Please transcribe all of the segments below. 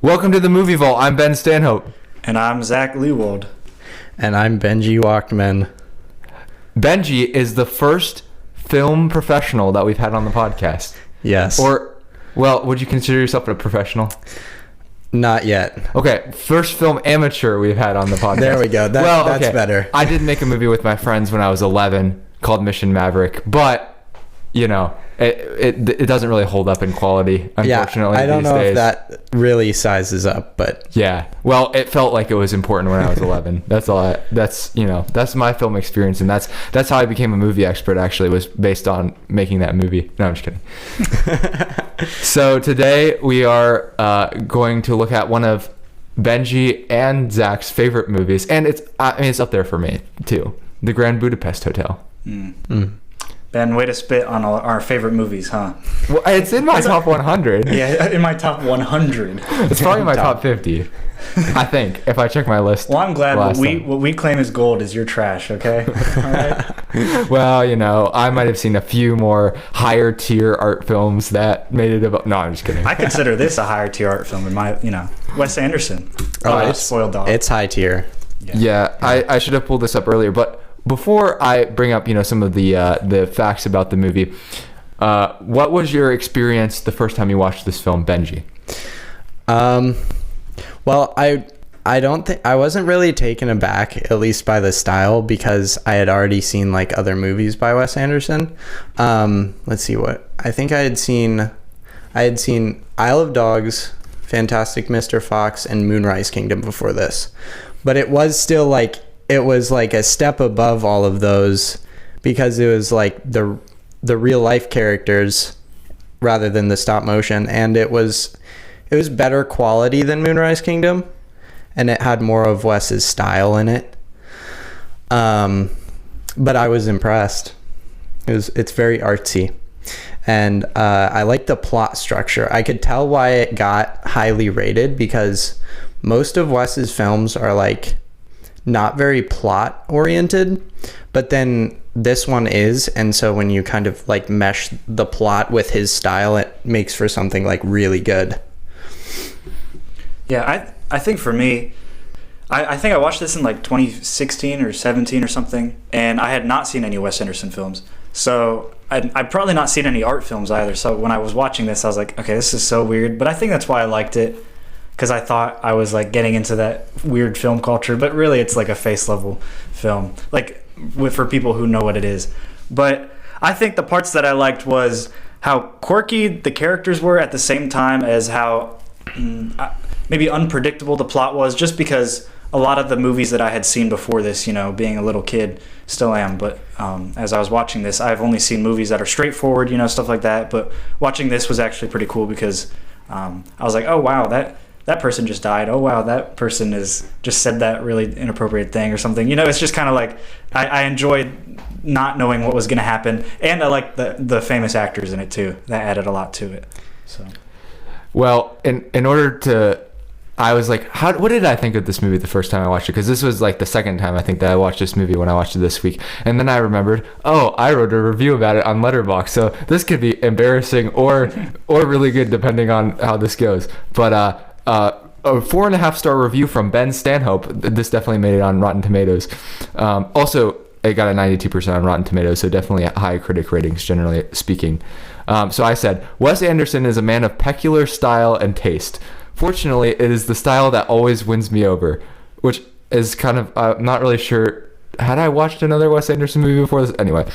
Welcome to the Movie Vault. I'm Ben Stanhope. And I'm Zach Lewold. And I'm Benji Wachtman. Benji is the first film professional that we've had on the podcast. Yes. Would you consider yourself a professional? Not yet. Okay, first film amateur we've had on the podcast. There we go. That's better. I did make a movie with my friends when I was 11 called Mission Maverick, but, you know, it doesn't really hold up in quality, unfortunately. Yeah, I don't these know days. if that really sizes up, but yeah. Well, it felt like it was important when I was 11. That's my film experience, and that's how I became a movie expert. Actually, was based on making that movie. No, I'm just kidding. So today we are going to look at one of Benji and Zach's favorite movies, and it's up there for me too. The Grand Budapest Hotel. Ben, way to spit on our favorite movies, huh? Well, it's in my top 100. Yeah, in my top 100. It's probably my top 50, I think, if I check my list. Well, I'm glad what we claim is gold is your trash, okay? All right? Well, you know, I might have seen a few more higher tier art films that made it about... No, I'm just kidding. I consider this a higher tier art film in my, Wes Anderson. it's Spoiled Dog. It's high tier. Yeah. I should have pulled this up earlier, but before I bring up, some of the facts about the movie, what was your experience the first time you watched this film, Benji? Well, I don't think I wasn't really taken aback, at least by the style, because I had already seen like other movies by Wes Anderson. Let's see what I think I had seen Isle of Dogs, Fantastic Mr. Fox, and Moonrise Kingdom before this, but it was still like a step above all of those because it was like the real life characters rather than the stop motion, and it was better quality than Moonrise Kingdom, and it had more of Wes's style in it. But I was impressed. It's very artsy, and I like the plot structure. I could tell why it got highly rated because most of Wes's films are like not very plot oriented, but then this one is, and so when you kind of like mesh the plot with his style, it makes for something like really good. Yeah, I think for me, I think I watched this in like 2016 or 17 or something, and I had not seen any Wes Anderson films, so I'd probably not seen any art films either. So when I was watching this, I was like, okay, this is so weird, but I think that's why I liked it, because I thought I was like getting into that weird film culture, but really it's like a face level film, like for people who know what it is. But I think the parts that I liked was how quirky the characters were at the same time as how maybe unpredictable the plot was, just because a lot of the movies that I had seen before this, being a little kid, still am, but as I was watching this, I've only seen movies that are straightforward, stuff like that, but watching this was actually pretty cool because I was like, oh wow, that person just died. Oh wow, that person just said that really inappropriate thing or something. It's just kind of like I enjoyed not knowing what was going to happen, and I like the famous actors in it too. That added a lot to it. So, well, in order to, I was like, what did I think of this movie the first time I watched it? Because this was like the second time I think that I watched this movie when I watched it this week, and then I remembered, I wrote a review about it on Letterboxd, so this could be embarrassing or really good depending on how this goes. But a 4.5-star review from Ben Stanhope. This definitely made it on Rotten Tomatoes. Also, it got a 92% on Rotten Tomatoes, so definitely high critic ratings, generally speaking. So I said, Wes Anderson is a man of peculiar style and taste. Fortunately, it is the style that always wins me over, which is kind of, I'm not really sure. Had I watched another Wes Anderson movie before this? Anyway.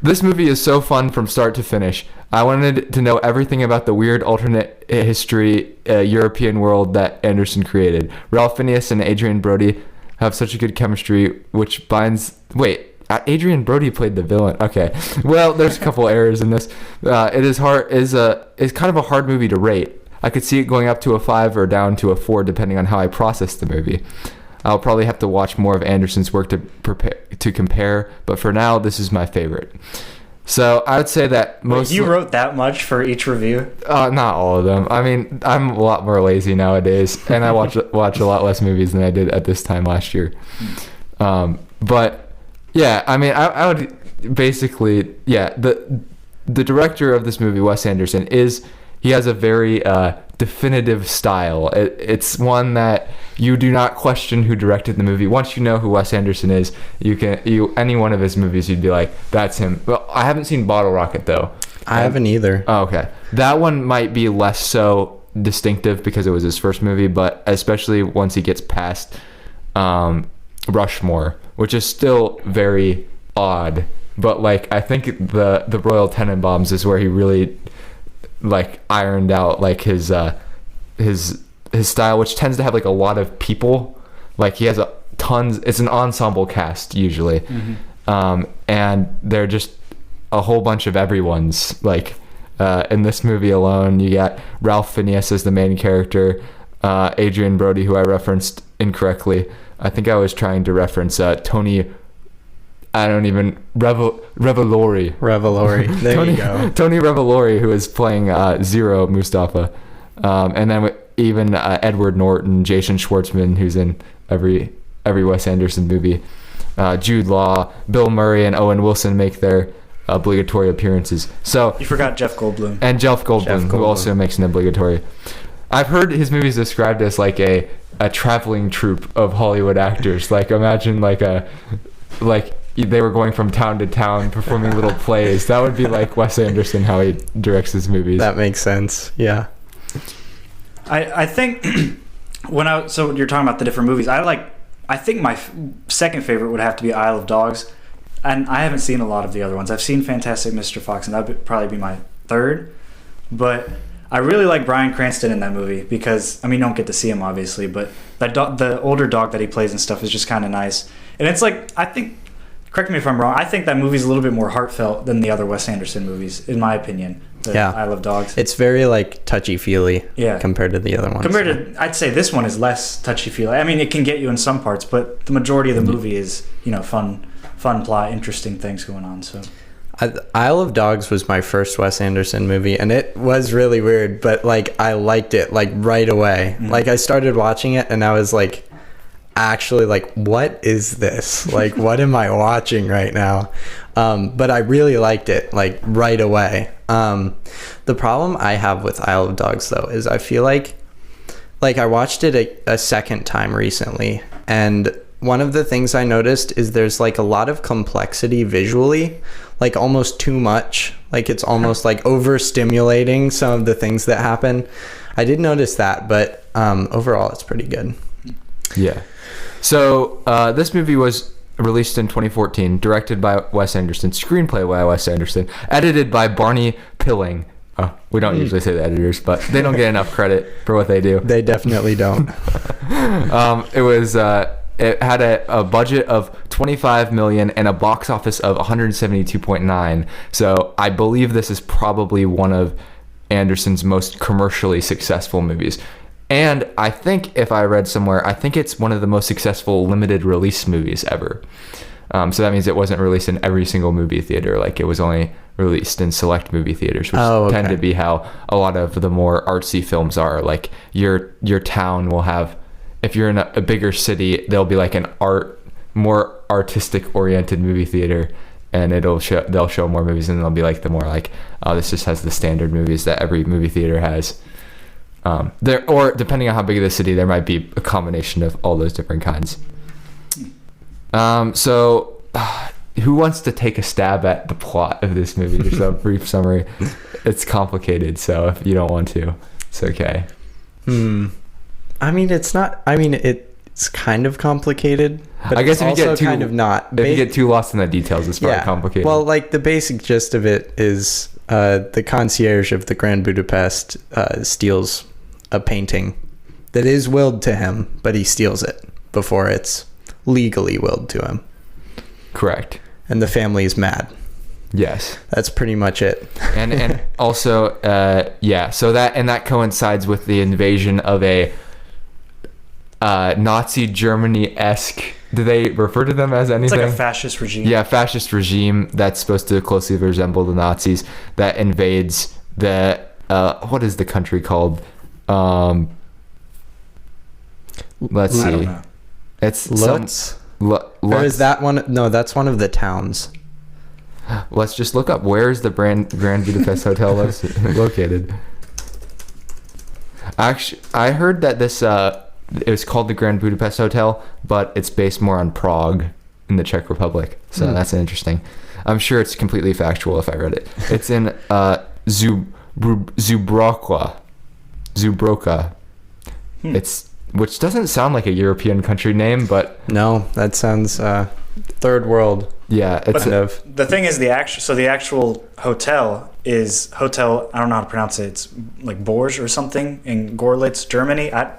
This movie is so fun from start to finish. I wanted to know everything about the weird alternate history European world that Anderson created. Ralph Fiennes and Adrian Brody have such a good chemistry, which binds... Wait, Adrian Brody played the villain. Okay. Well, there's a couple errors in this. It's kind of a hard movie to rate. I could see it going up to a 5 or down to a 4 depending on how I process the movie. I'll probably have to watch more of Anderson's work to compare, but for now, this is my favorite. So I would say that most... You wrote that much for each review? Not all of them. I mean, I'm a lot more lazy nowadays, and I watch a lot less movies than I did at this time last year. But yeah, I mean, I would basically, the director of this movie, Wes Anderson, is he has a very definitive style. It's one that you do not question who directed the movie. Once you know who Wes Anderson is, any one of his movies, you'd be like, that's him. Well, I haven't seen Bottle Rocket though. I haven't either. Oh, okay. That one might be less so distinctive because it was his first movie, but especially once he gets past Rushmore, which is still very odd. But like, I think the Royal Tenenbaums is where he really like ironed out like his style, which tends to have like a lot of people. Like he has it's an ensemble cast usually. And they're just a whole bunch of everyone's. Like in this movie alone, you got Ralph Fiennes as the main character, Adrian Brody, who I referenced incorrectly. I think I was trying to reference Tony Revolori. There you go. Tony Revolori, who is playing Zero Mustafa. And then even Edward Norton, Jason Schwartzman, who's in every Wes Anderson movie. Jude Law, Bill Murray, and Owen Wilson make their obligatory appearances. So You forgot Jeff Goldblum. And Jeff Goldblum, who also makes an obligatory. I've heard his movies described as like a traveling troupe of Hollywood actors. Like imagine like they were going from town to town performing little plays. That would be like Wes Anderson, how he directs his movies. That makes sense. Yeah. I think so you're talking about the different movies. I think my second favorite would have to be Isle of Dogs, and I haven't seen a lot of the other ones. I've seen Fantastic Mr. Fox, and that would probably be my third. But I really like Bryan Cranston in that movie because, I mean, you don't get to see him obviously, but the older dog that he plays and stuff is just kind of nice. And it's like, I think, correct me if I'm wrong, I think that movie's a little bit more heartfelt than the other Wes Anderson movies, in my opinion. Yeah. Isle of Dogs. It's very like touchy-feely compared to the other ones. I'd say this one is less touchy-feely. I mean, it can get you in some parts, but the majority of the movie is, fun plot, interesting things going on. So Isle of Dogs was my first Wes Anderson movie, and it was really weird, but like I liked it like right away. Like I started watching it and I was like, actually, like, what is this? Like, what am I watching right now? But I really liked it like right away. The problem I have with Isle of Dogs though is I feel like I watched it a second time recently, and one of the things I noticed is there's like a lot of complexity visually, like almost too much. Like it's almost like overstimulating some of the things that happen. I did notice that, but overall it's pretty good. Yeah. So this movie was released in 2014, directed by Wes Anderson, screenplay by Wes Anderson, edited by Barney Pilling. We don't usually say the editors, but they don't get enough credit for what they do. They definitely don't. It had a budget of $25 million and a box office of 172.9. So I believe this is probably one of Anderson's most commercially successful movies. And I think, if I read somewhere, I think it's one of the most successful limited release movies ever. So that means it wasn't released in every single movie theater. Like it was only released in select movie theaters, which tend to be how a lot of the more artsy films are. Like your town will have, if you're in a bigger city, there'll be like more artistic oriented movie theater, and they'll show more movies, and they'll be like the more like, oh, this just has the standard movies that every movie theater has. Or depending on how big of the city, there might be a combination of all those different kinds. So who wants to take a stab at the plot of this movie? Just a brief summary. It's complicated, so if you don't want to, it's okay. I mean, it's not. I mean, it's kind of complicated, but I guess it's also kind of not. If you get too lost in the details, it's probably complicated. Well, like the basic gist of it is the concierge of the Grand Budapest steals a painting that is willed to him, but he steals it before it's legally willed to him. Correct. And the family is mad. Yes. That's pretty much it. and also, so that coincides with the invasion of a Nazi Germany-esque. Do they refer to them as anything? It's like a fascist regime. Yeah, fascist regime that's supposed to closely resemble the Nazis that invades the what is the country called? Let's see. I don't know. It's Lutz. Or is that one? No, that's one of the towns. Let's just look up where is the Grand Budapest Hotel located. Actually, I heard that this it was called the Grand Budapest Hotel, but it's based more on Prague in the Czech Republic. So that's interesting. I'm sure it's completely factual if I read it. It's in Zubroka. It's which doesn't sound like a European country name, but No, that sounds third world. yeah, it's The thing is, the actual hotel is hotel. I don't know how to pronounce it. It's like Borge or something in Gorlitz, Germany. I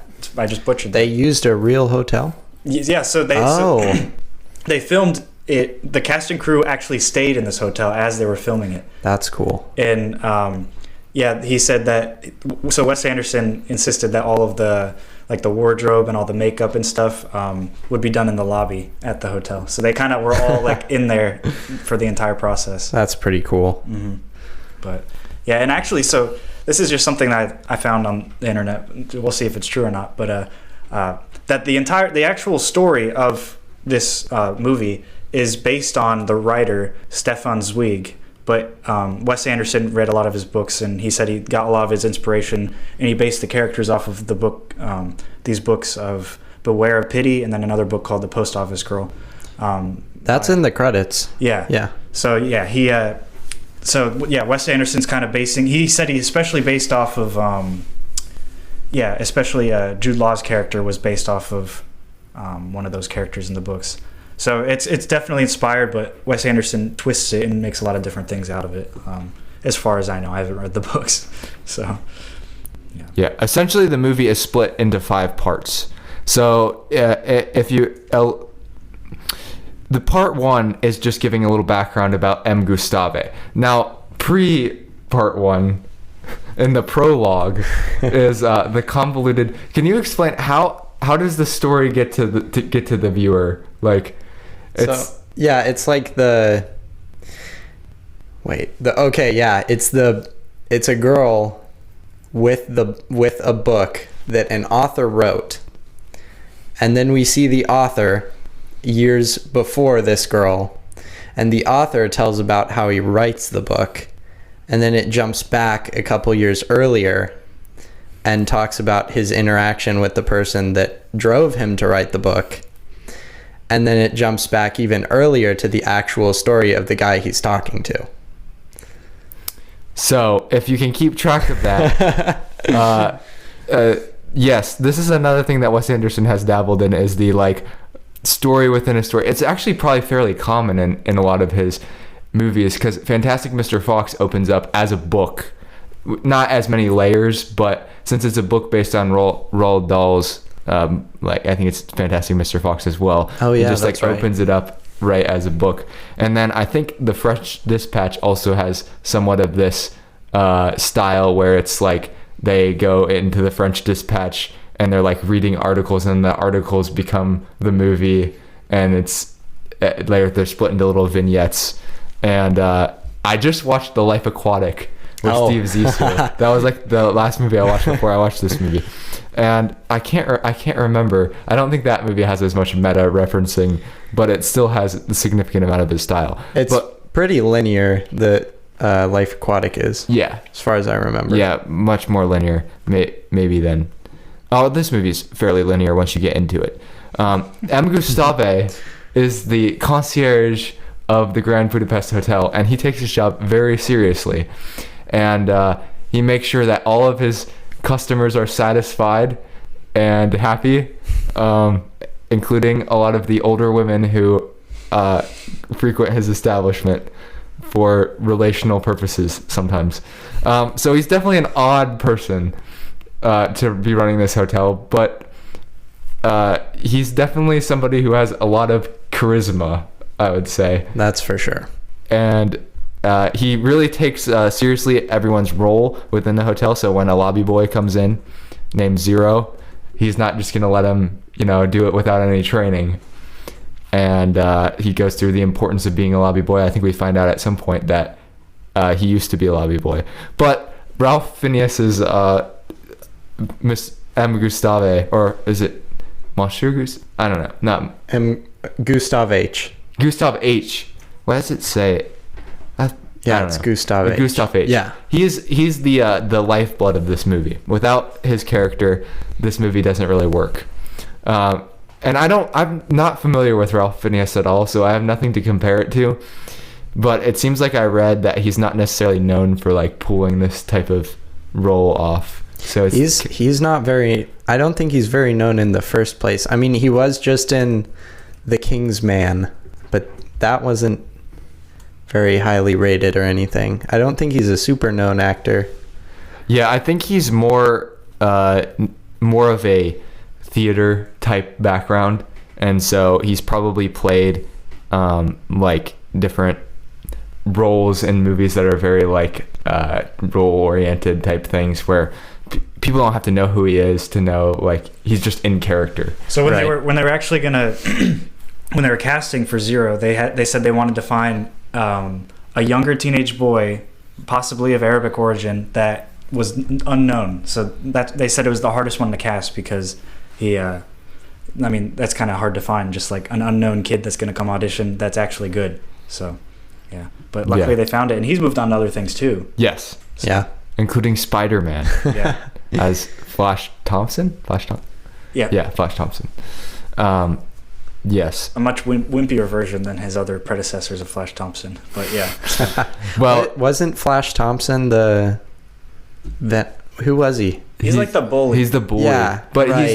just butchered They that. used a real hotel? Yeah, so they filmed it. The cast and crew actually stayed in this hotel as they were filming it. That's cool. And he said that. So Wes Anderson insisted that all of the wardrobe and all the makeup and stuff would be done in the lobby at the hotel. So they kind of were all like in there for the entire process. That's pretty cool. Mm-hmm. But yeah, and actually, so this is just something that I found on the internet. We'll see if it's true or not. But that the actual story of this movie is based on the writer Stefan Zweig. But Wes Anderson read a lot of his books, and he said he got a lot of his inspiration, and he based the characters off of the book, these books of Beware of Pity, and then another book called The Post Office Girl. That's in the credits. Yeah. Yeah. So yeah, Wes Anderson's kind of basing. He said he especially based off of, especially Jude Law's character was based off of one of those characters in the books. So it's definitely inspired, but Wes Anderson twists it and makes a lot of different things out of it. As far as I know, I haven't read the books, so Yeah, essentially the movie is split into 5 parts. So the part 1 is just giving a little background about M. Gustave. Now, pre-part 1, in the prologue, is the convoluted. Can you explain how does the story get to the viewer? Like, it's it's like it's a girl with a book that an author wrote, and then we see the author years before this girl, and the author tells about how he writes the book, and then it jumps back a couple years earlier and talks about his interaction with the person that drove him to write the book. And then it jumps back even earlier to the actual story of the guy he's talking to. So, if you can keep track of that, yes, this is another thing that Wes Anderson has dabbled in, is the like story within a story. It's actually probably fairly common in a lot of his movies, because Fantastic Mr. Fox opens up as a book, not as many layers, but since it's a book based on Roald Dahl's, like I think it's Fantastic Mr. Fox as well. Oh yeah, it just that's like right. opens it up right as a book. And then I think the French Dispatch also has somewhat of this style where it's like they go into the French Dispatch and they're like reading articles, and the articles become the movie, and it's they're split into little vignettes. And I just watched The Life Aquatic with Steve Zissou. That was like the last movie I watched before I watched this movie, and I can't remember. I don't think that movie has as much meta referencing, but it still has a significant amount of his style. It's pretty linear. The Life Aquatic is, as far as I remember. Yeah, much more linear, maybe than. Oh, this movie is fairly linear once you get into it. M. Gustave is the concierge of the Grand Budapest Hotel, and he takes his job very seriously. And he makes sure that all of his customers are satisfied and happy, including a lot of the older women who frequent his establishment for relational purposes sometimes. So he's definitely an odd person to be running this hotel, but he's definitely somebody who has a lot of charisma, I would say. That's for sure. And he really takes seriously everyone's role within the hotel. So when a lobby boy comes in named Zero, he's not just going to let him, do it without any training. And he goes through the importance of being a lobby boy. I think we find out at some point that he used to be a lobby boy. But Ralph Fiennes's Miss M. Gustave, or is it Monsieur Gustave? I don't know. Not Gustav H. Gustav H. What does it say? Yeah, it's Gustav H. Gustav H. Yeah. He's the lifeblood of this movie. Without his character, this movie doesn't really work. And I'm not familiar with Ralph Fiennes at all, so I have nothing to compare it to. But it seems like I read that he's not necessarily known for like pulling this type of role off. So he's not very. I don't think he's very known in the first place. I mean, he was just in The King's Man, but that wasn't very highly rated or anything. I don't think he's a super known actor. Yeah, I think he's more of a theater type background, and so he's probably played like different roles in movies that are very like role oriented type things where people don't have to know who he is to know like he's just in character. So when they were actually gonna when they were casting for Zero, they said they wanted to find a younger teenage boy, possibly of Arabic origin, that was unknown. So that they said it was the hardest one to cast because he I mean, that's kind of hard to find, just like an unknown kid that's going to come audition that's actually good. So yeah, but luckily they found it, and he's moved on to other things too. Yes. So. Yeah, including Spider-Man. Yeah. As Flash Thompson. Yeah, Flash Thompson. Yes. A much wimpier version than his other predecessors of Flash Thompson, but yeah. Well, wasn't Flash Thompson who was he? He's like the bully. He's the bully. Yeah, but right.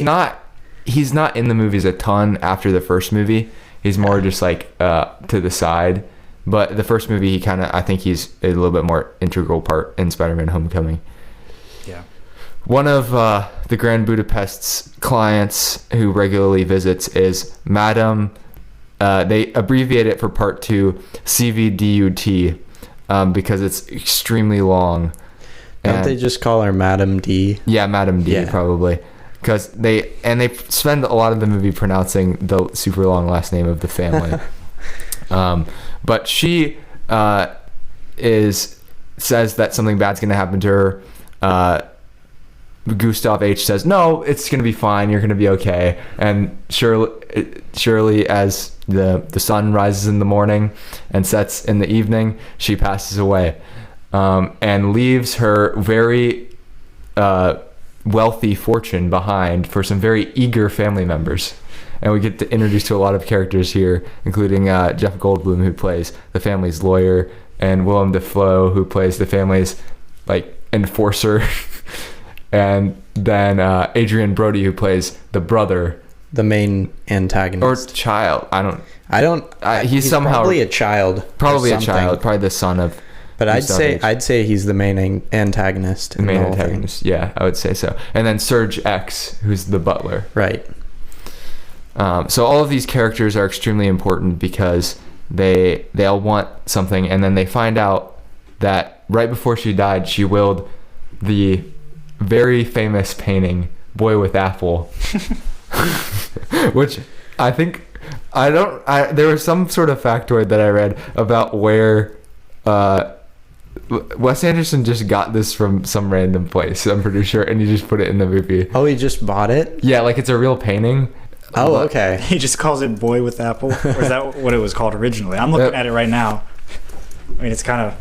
He's not in the movies a ton after the first movie. He's more just like to the side. But the first movie, I think he's a little bit more integral part in Spider-Man: Homecoming. Yeah. One of the Grand Budapest's clients who regularly visits is Madame. They abbreviate it for part 2, CVDUT, because it's extremely long. Don't they just call her Madame D? Yeah, Madame D, probably. Because they spend a lot of the movie pronouncing the super long last name of the family. But she says that something bad's going to happen to her. Gustav H says, no, it's going to be fine. You're going to be okay. And surely as the sun rises in the morning and sets in the evening, she passes away. And leaves her very wealthy fortune behind for some very eager family members. And we get to introduce to a lot of characters here, including Jeff Goldblum, who plays the family's lawyer, and Willem Dafoe, who plays the family's like enforcer, and then Adrian Brody, who plays the brother, the main antagonist or child. He's somehow probably a child. Probably the son of. But I'd say he's the main antagonist. The main antagonist, yeah, I would say so. And then Serge X, who's the butler. Right. So all of these characters are extremely important because they all want something, and then they find out that right before she died, she willed the very famous painting "Boy with Apple," which I think there was some sort of factoid that I read about where Wes Anderson just got this from some random place, I'm pretty sure, and he just put it in the movie. Oh, he just bought it? Yeah, like it's a real painting. Oh, okay. He just calls it Boy with Apple? Or is that what it was called originally? I'm looking at it right now. I mean, it's kind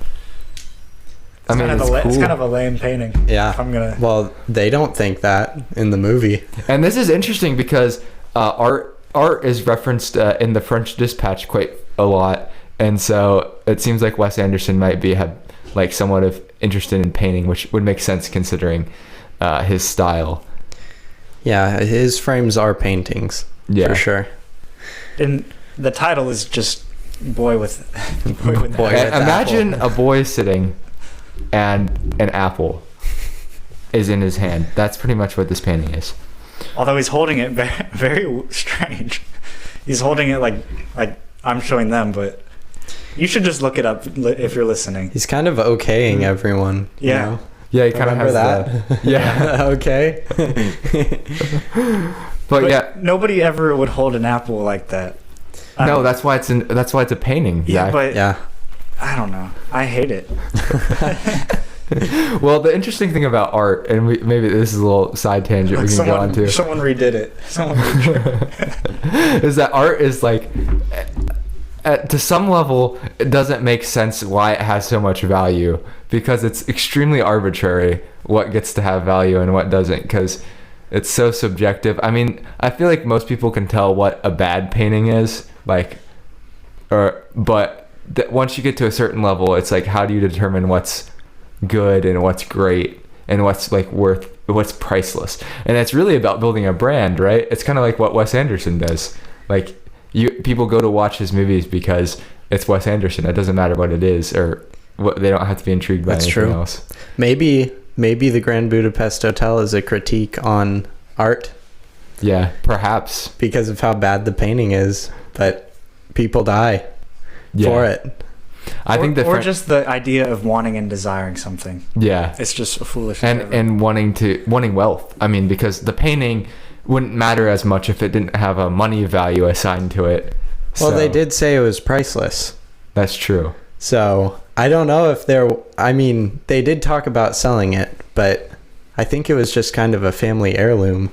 of a lame painting. Yeah. Well, they don't think that in the movie. And this is interesting because art is referenced in the French Dispatch quite a lot. And so it seems like Wes Anderson might have like somewhat of interested in painting, which would make sense considering his style. Yeah, his frames are paintings, for sure. And the title is just Boy with Imagine a boy sitting and an apple is in his hand. That's pretty much what this painting is. Although he's holding it very, very strange. He's holding it like I'm showing them, but you should just look it up if you're listening. He's kind of okaying everyone. Yeah. You know? Yeah, he kind of has that. Yeah. Okay. but yeah, nobody ever would hold an apple like that. No, that's why it's a painting. Yeah, but I don't know. I hate it. Well, the interesting thing about art, and maybe this is a little side tangent we can go on to. Someone redid it. Is that art is like to some level, it doesn't make sense why it has so much value, because it's extremely arbitrary what gets to have value and what doesn't, because it's so subjective. I mean, I feel like most people can tell what a bad painting is, but once you get to a certain level, it's like, how do you determine what's good and what's great and what's like what's priceless? And it's really about building a brand, right? It's kind of like what Wes Anderson does. Like, people go to watch his movies because it's Wes Anderson. It doesn't matter what it is, or what, they don't have to be intrigued by anything else. Maybe the Grand Budapest Hotel is a critique on art. Yeah, perhaps. Because of how bad the painting is, but people die for it. I think or just the idea of wanting and desiring something. Yeah. It's just a foolish and wanting wealth. I mean, because the painting wouldn't matter as much if it didn't have a money value assigned to it. Well, they did say it was priceless. That's true. So I don't know if they did talk about selling it, but I think it was just kind of a family heirloom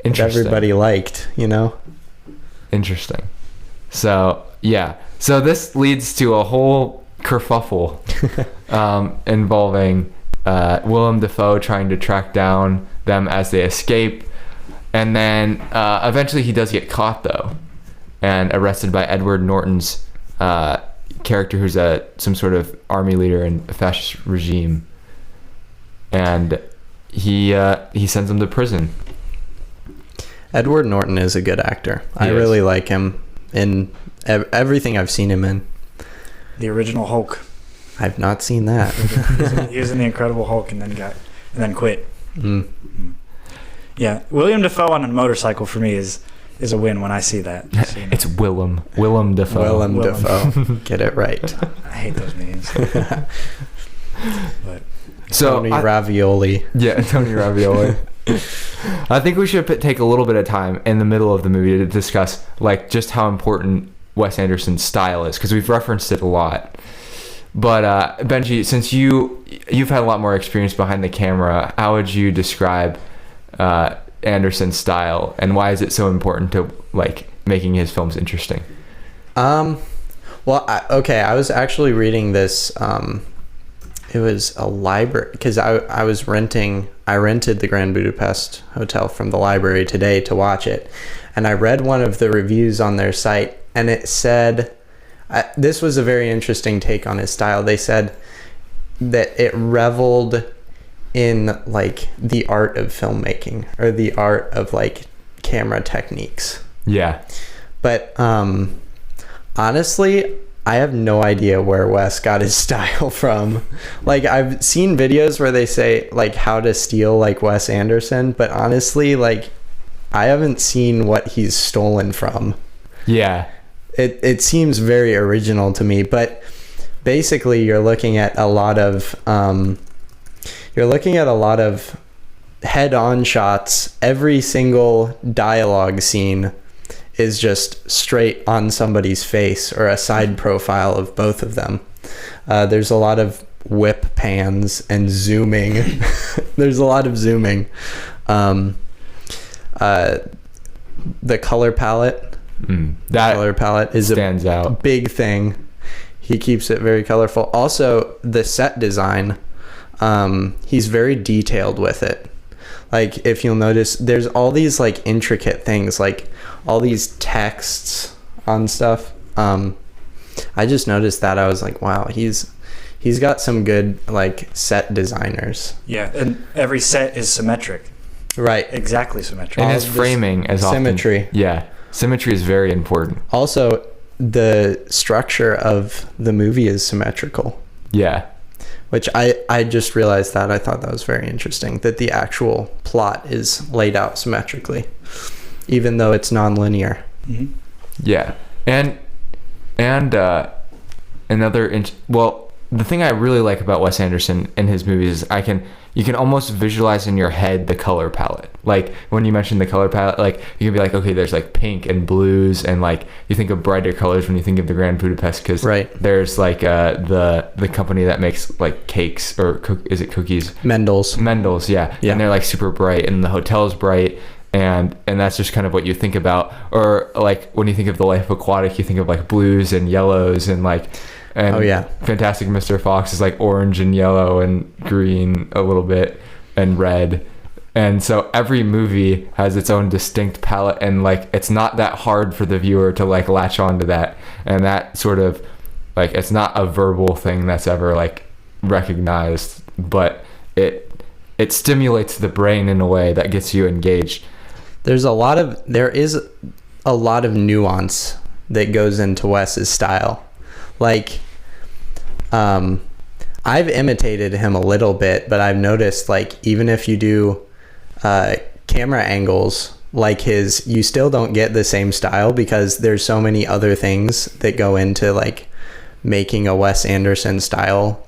that everybody liked, you know? Interesting. So, yeah. So this leads to a whole kerfuffle involving Willem Dafoe trying to track down them as they escape. And then eventually he does get caught, though, and arrested by Edward Norton's character, who's some sort of army leader in a fascist regime. And he sends him to prison. Edward Norton is a good actor. I really like him in everything I've seen him in. The original Hulk. I've not seen that. He was in the Incredible Hulk and then quit. Yeah, William Dafoe on a motorcycle for me is a win when I see that. So, you know. It's Willem Dafoe. Willem Dafoe. Get it right. I hate those names. But Tony Ravioli. Yeah, Tony Ravioli. I think we should take a little bit of time in the middle of the movie to discuss like just how important Wes Anderson's style is, because we've referenced it a lot. But Benji, since you've had a lot more experience behind the camera, how would you describe Anderson's style, and why is it so important to like making his films interesting? I was actually reading this. It was a library, because I rented the Grand Budapest Hotel from the library today to watch it, and I read one of the reviews on their site, and it said this was a very interesting take on his style. They said that it reveled in like the art of filmmaking, or the art of like camera techniques. Yeah. But honestly, I have no idea where Wes got his style from. Like, I've seen videos where they say like how to steal like Wes Anderson, but honestly, like, I haven't seen what he's stolen from. Yeah. It seems very original to me, but basically you're looking at a lot of head-on shots. Every single dialogue scene is just straight on somebody's face, or a side profile of both of them. There's a lot of whip pans and zooming. There's a lot of zooming. The color palette. That color palette is stands a out. Big thing. He keeps it very colorful. Also, the set design. He's very detailed with it. Like, if you'll notice, there's all these like intricate things, like all these texts on stuff. I just noticed that. I was like, wow, he's got some good like set designers. Yeah, and every set is symmetric. Right. Exactly symmetric. And his framing is often symmetry. Yeah, symmetry is very important. Also, the structure of the movie is symmetrical. Yeah. Which I just realized that. I thought that was very interesting, that the actual plot is laid out symmetrically, even though it's non-linear. Mm-hmm. Yeah. And the thing I really like about Wes Anderson and his movies is you can almost visualize in your head the color palette. Like, when you mentioned the color palette, like, you can be like, okay, there's like pink and blues, and like you think of brighter colors when you think of the Grand Budapest, because there's like the company that makes like cakes, or is it cookies? Mendel's, yeah. And they're like super bright, and the hotel's bright, and that's just kind of what you think about. Or like when you think of The Life Aquatic, you think of like blues and yellows and like, and Oh, yeah. Fantastic Mr. Fox is like orange and yellow and green a little bit and red. And so every movie has its own distinct palette, and like it's not that hard for the viewer to like latch onto that. And that sort of like, it's not a verbal thing that's ever like recognized, but it stimulates the brain in a way that gets you engaged. There is a lot of nuance that goes into Wes's style. Like, I've imitated him a little bit, but I've noticed like even if you do camera angles like his, you still don't get the same style because there's so many other things that go into like making a Wes Anderson style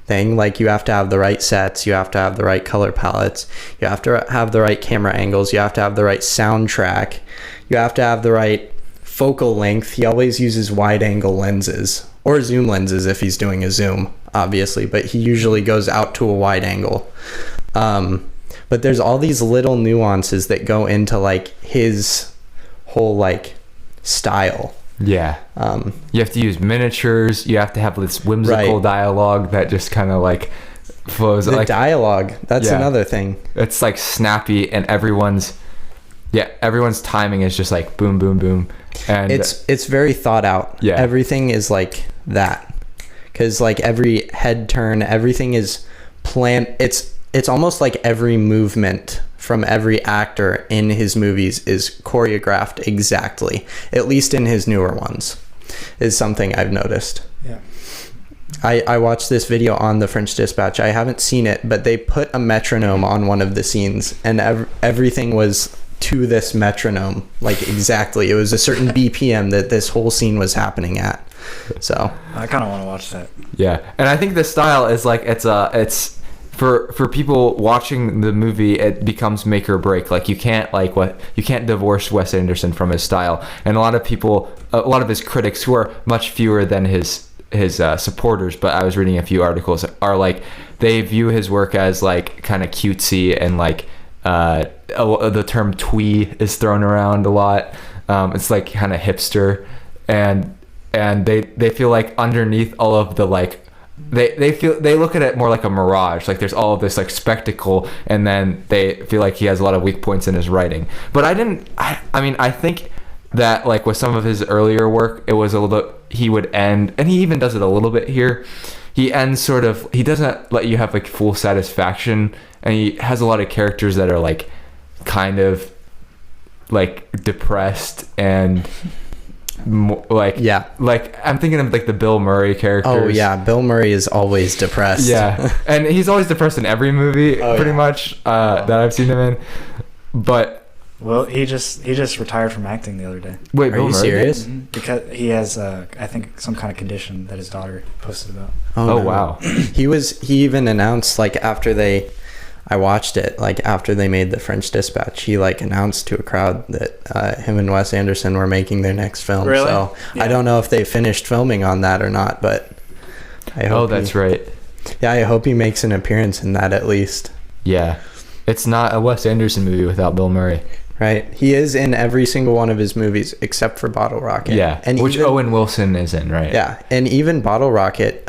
thing. Like you have to have the right sets, you have to have the right color palettes, you have to have the right camera angles, you have to have the right soundtrack, you have to have the right focal length. He always uses wide angle lenses or zoom lenses if he's doing a zoom, obviously, but he usually goes out to a wide angle. But there's all these little nuances that go into like his whole like style. Yeah. You have to use miniatures. You have to have this whimsical dialogue that just kind of like flows. The like dialogue, that's another thing. It's like snappy, and everyone's timing is just like boom, boom, boom. And it's very thought out. Yeah. Everything is like that. Because like every head turn, everything is planned. It's almost like every movement from every actor in his movies is choreographed exactly, at least in his newer ones, is something I've noticed. Yeah. I watched this video on The French Dispatch. I haven't seen it, but they put a metronome on one of the scenes, and everything was to this metronome, like exactly. It was a certain BPM that this whole scene was happening at. So I kind of want to watch that. Yeah, and I think the style is like it's for people watching the movie, it becomes make or break. Like you can't divorce Wes Anderson from his style, and a lot of his critics, who are much fewer than his supporters, but I was reading a few articles, are like they view his work as like kind of cutesy, and like the term twee is thrown around a lot. It's like kind of hipster, and they feel like underneath all of the like they look at it more like a mirage. Like there's all of this like spectacle, and then they feel like he has a lot of weak points in his writing. But I think that like with some of his earlier work, it was a little, he would end, and he even does it a little bit here. He ends sort of, he doesn't let you have like full satisfaction, and he has a lot of characters that are like kind of like depressed and like I'm thinking of like the Bill Murray characters. Oh yeah, Bill Murray is always depressed. Yeah, and he's always depressed in every movie pretty much that I've seen him in. But well, he just retired from acting the other day. Wait, are you serious? Mm-hmm. Because he has I think some kind of condition that his daughter posted about. Oh no. Wow. He even announced like I watched it, like after they made The French Dispatch, he like announced to a crowd that him and Wes Anderson were making their next film. Really? So yeah. I don't know if they finished filming on that or not, but I hope that's right. Yeah, I hope he makes an appearance in that at least. Yeah. It's not a Wes Anderson movie without Bill Murray. Right. He is in every single one of his movies except for Bottle Rocket. Yeah. And which Owen Wilson is in, right? Yeah. And even Bottle Rocket,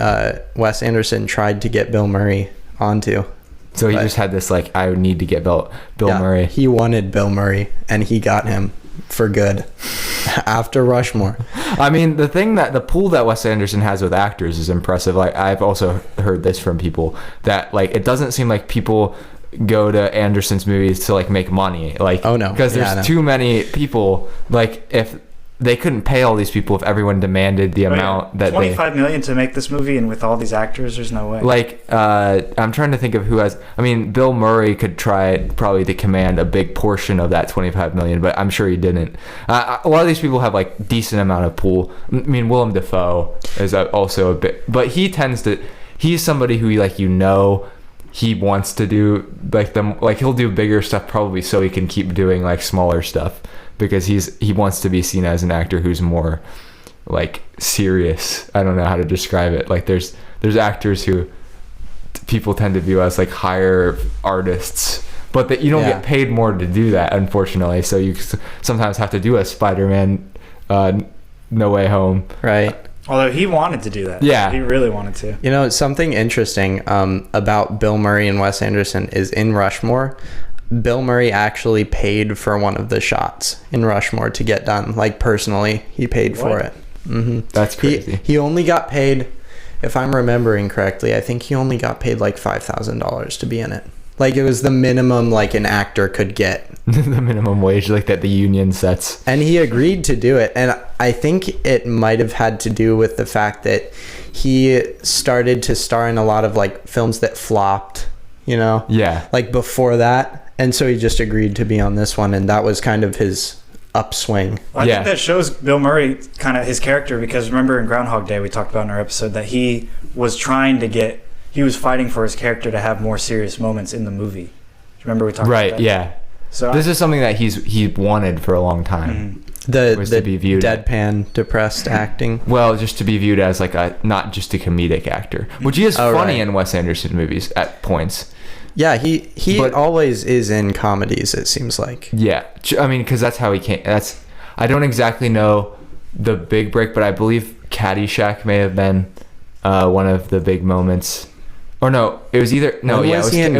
Wes Anderson tried to get Bill Murray onto. So he just had this like, I need to get Bill Murray. He wanted Bill Murray, and he got him for good after Rushmore. I mean, the pool that Wes Anderson has with actors is impressive. Like I've also heard this from people that like it doesn't seem like people go to Anderson's movies to like make money. Like, oh no, because there's too many people. Like if they couldn't pay all these people, if everyone demanded the amount that $25 million to make this movie, and with all these actors, there's no way. Like, I'm trying to think of who has. I mean, Bill Murray could try probably to command a big portion of that $25 million, but I'm sure he didn't. A lot of these people have like decent amount of pool. I mean, Willem Dafoe is also a bit, but he tends to. He's somebody who he wants to do like he'll do bigger stuff probably so he can keep doing like smaller stuff, because he wants to be seen as an actor who's more like serious. I don't know how to describe it. Like there's actors who people tend to view as like higher artists, but that you don't Yeah. get paid more to do that, unfortunately. So you sometimes have to do a Spider-Man No Way Home. Right. Although he wanted to do that. Yeah. He really wanted to. You know, something interesting about Bill Murray and Wes Anderson is in Rushmore, Bill Murray actually paid for one of the shots in Rushmore to get done. Like, personally, he paid for it. Mm-hmm. That's crazy. He only got paid, if I'm remembering correctly, I think he only got paid like $5,000 to be in it. Like, it was the minimum like an actor could get. The minimum wage, like that the union sets. And he agreed to do it. And I think it might have had to do with the fact that he started to star in a lot of like films that flopped, you know? Yeah. Like before that. And so he just agreed to be on this one. And that was kind of his upswing. Well, I think that shows Bill Murray kind of his character, because remember in Groundhog Day we talked about in our episode that he was fighting for his character to have more serious moments in the movie. Remember we talked about that? Right, yeah. So this is something that he wanted for a long time. The to be viewed deadpan, depressed acting. Well, just to be viewed as like not just a comedic actor, which he is funny right. in Wes Anderson movies at points. Yeah, he always is in comedies, it seems like. Yeah, I mean, because that's how he came. I don't exactly know the big break, but I believe Caddyshack may have been one of the big moments. Or no, it was either it was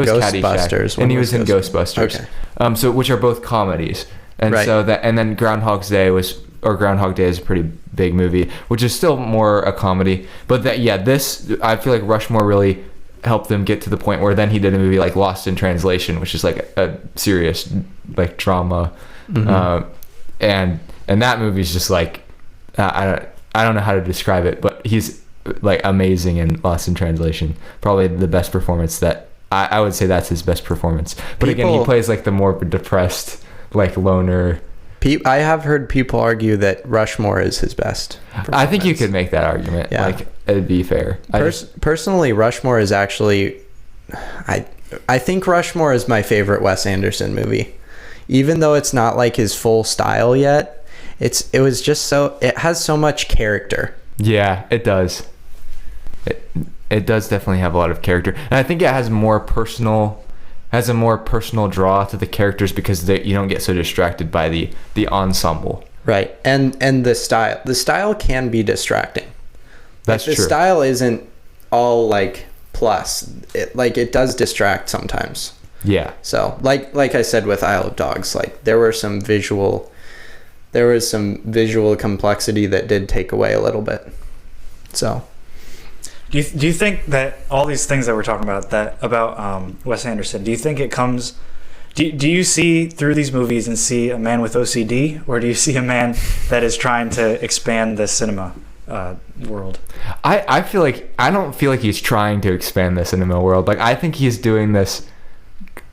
Ghostbusters, Caddyshack, and he was in Ghostbusters. Okay. So which are both comedies, and Right. and then Groundhog Day is a pretty big movie, which is still more a comedy. But this I feel like Rushmore really helped them get to the point where then he did a movie like Lost in Translation, which is like a serious like drama, and that movie's just like I don't know how to describe it, but he's like amazing in Lost in Translation. Probably the best performance that I would say that's his best performance. But again, he plays like the more depressed, like loner. I have heard people argue that Rushmore is his best. I think you could make that argument. Yeah. Like it'd be fair. Personally, Rushmore is actually, I think Rushmore is my favorite Wes Anderson movie, even though it's not like his full style yet. It has so much character. Yeah, it does. It does definitely have a lot of character, and I think it has a more personal draw to the characters because you don't get so distracted by the ensemble. Right, and the style can be distracting. That's true. The style isn't all like plus. It does distract sometimes. Yeah. So like I said with Isle of Dogs, like there was some visual complexity that did take away a little bit. So. Do you think that all these things that we're talking about Wes Anderson, do you think it comes? Do you see through these movies and see a man with OCD, or do you see a man that is trying to expand the cinema world? I feel like I don't feel like he's trying to expand the cinema world. Like I think he's doing this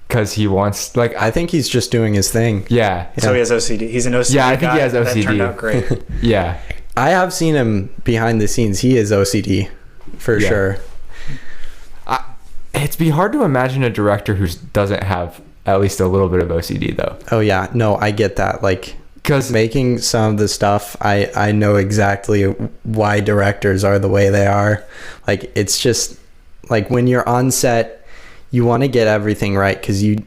because he wants. Like I think he's just doing his thing. Yeah. So he has OCD. He's an OCD. Yeah, I think guy he has OCD. That turned out great. Yeah. I have seen him behind the scenes. He is OCD. For sure. It'd be hard to imagine a director who doesn't have at least a little bit of OCD though. Oh yeah, no, I get that. Like, because making some of the stuff, I know exactly why directors are the way they are. Like, it's just like when you're on set, you want to get everything right because you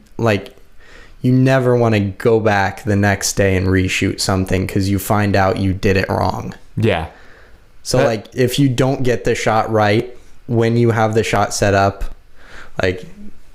never want to go back the next day and reshoot something because you find out you did it wrong. Yeah. So like if you don't get the shot right when you have the shot set up, like,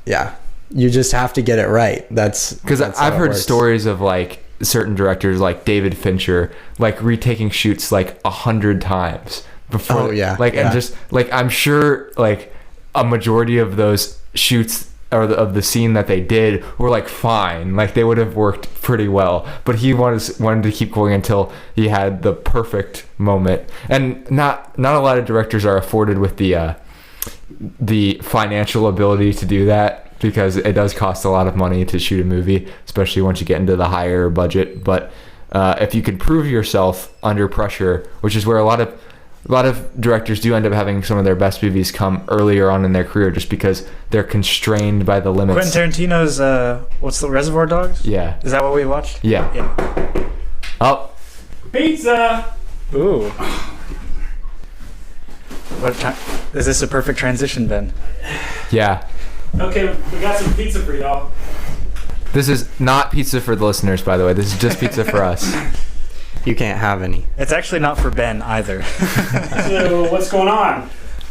yeah, you just have to get it right. That's because I've heard stories of like certain directors like David Fincher like retaking shoots like 100 times before. Oh yeah. And just like I'm sure like a majority of those shoots or of the scene that they did were like fine, like they would have worked pretty well, but he wanted to keep going until he had the perfect moment. And not a lot of directors are afforded with the financial ability to do that because it does cost a lot of money to shoot a movie, especially once you get into the higher budget. But if you can prove yourself under pressure, which is where a lot of directors do end up having some of their best movies come earlier on in their career just because they're constrained by the limits. Quentin Tarantino's what's the Reservoir Dogs? Yeah. Is that what we watched? Yeah. Oh. Pizza. Ooh. What time? Is this a perfect transition, Ben? Yeah. Okay, we got some pizza for y'all. This is not pizza for the listeners, by the way. This is just pizza for us. You can't have any. It's actually not for Ben either. So what's going on?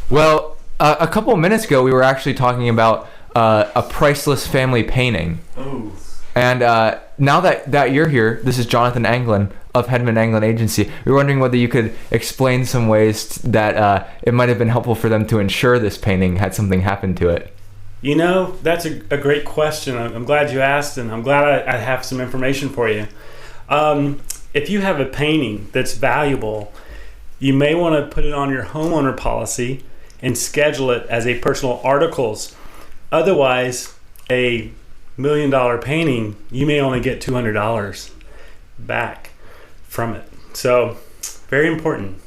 Well, a couple of minutes ago, we were actually talking about a priceless family painting. Oh. And now that you're here, this is Jonathan Anglin of Hedman Anglin Agency. We were wondering whether you could explain some ways that it might have been helpful for them to ensure this painting had something happen to it. You know, that's a great question. I'm glad you asked, and I'm glad I have some information for you. If you have a painting that's valuable, you may want to put it on your homeowner policy and schedule it as a personal articles. Otherwise, a $1 million painting, you may only get $200 back from it. So, very important.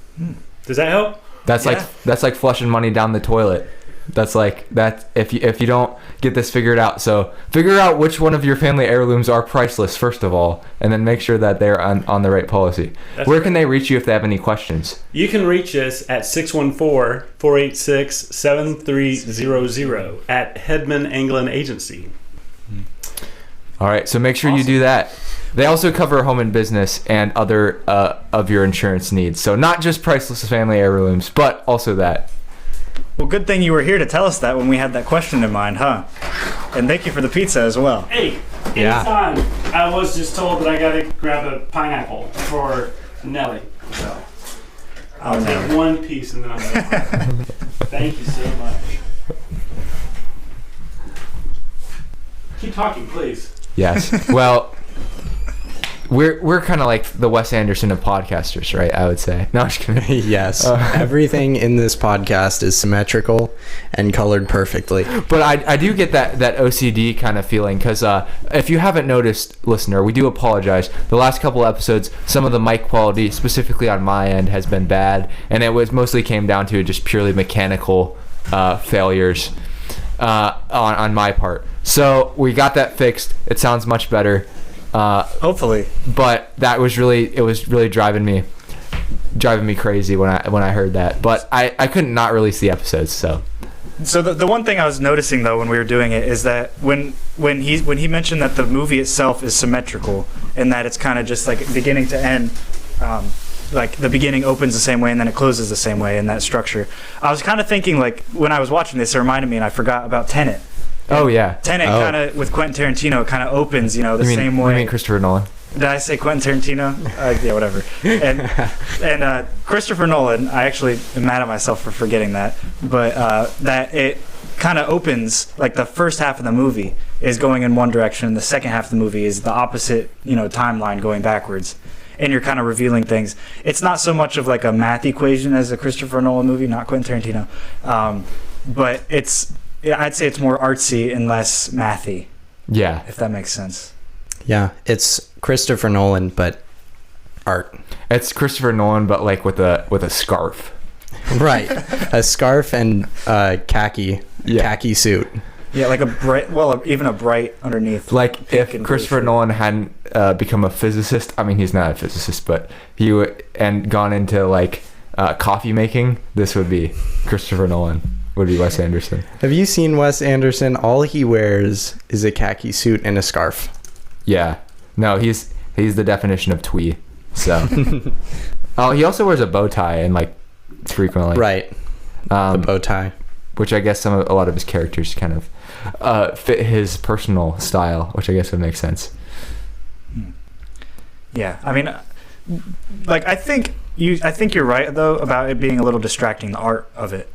Does that help? That's like flushing money down the toilet. That's like that if you don't get this figured out. So figure out which one of your family heirlooms are priceless first of all, and then make sure that they're on the right policy. Where can they reach you if they have any questions? You can reach us at 614-486-7300 at Hedman Anglin Agency. All right, so make sure you do that. They also cover home and business and other of your insurance needs. So not just priceless family heirlooms, but also that. Well, good thing you were here to tell us that when we had that question in mind, huh? And thank you for the pizza as well. Hey, Yeah. anytime. I was just told that I gotta grab a pineapple for Nelly. So I'll take one piece and then I'm done. Thank you so much. Keep talking, please. Yes. Well, we're kind of like the Wes Anderson of podcasters, right? I would say. No, I'm just kidding. Yes. Everything in this podcast is symmetrical and colored perfectly. But I do get that OCD kind of feeling because if you haven't noticed, listener, we do apologize. The last couple episodes, some of the mic quality, specifically on my end, has been bad, and it was mostly came down to just purely mechanical failures on my part. So we got that fixed. It sounds much better. Hopefully. But it was really driving me crazy when I heard that. But I couldn't not release the episodes. So the one thing I was noticing though when we were doing it is that when he mentioned that the movie itself is symmetrical and that it's kind of just like beginning to end, like the beginning opens the same way and then it closes the same way in that structure. I was kind of thinking like when I was watching this, it reminded me, and I forgot about Tenet. Oh yeah, Tenet kind of with Quentin Tarantino kind of opens, the same way. You mean Christopher Nolan? Did I say Quentin Tarantino? Yeah, whatever. And Christopher Nolan, I actually am mad at myself for forgetting that, but that it kind of opens, like the first half of the movie is going in one direction, and the second half of the movie is the opposite, timeline going backwards, and you're kind of revealing things. It's not so much of like a math equation as a Christopher Nolan movie, not Quentin Tarantino, but I'd say it's more artsy and less mathy. Yeah. If that makes sense. Yeah, it's Christopher Nolan, but art. It's Christopher Nolan, but like with a scarf. Right, a scarf and khaki suit. Yeah, like even a bright underneath. Like if Christopher Nolan hadn't become a physicist, I mean he's not a physicist, but he would and gone into like coffee making, this would be Christopher Nolan. Would be Wes Anderson. Have you seen Wes Anderson? All he wears is a khaki suit and a scarf. Yeah. No, he's the definition of twee. So. Oh, he also wears a bow tie and like frequently. Right. The bow tie. Which I guess a lot of his characters kind of fit his personal style, which I guess would make sense. Yeah, I mean, like I think you're right though about it being a little distracting, the art of it.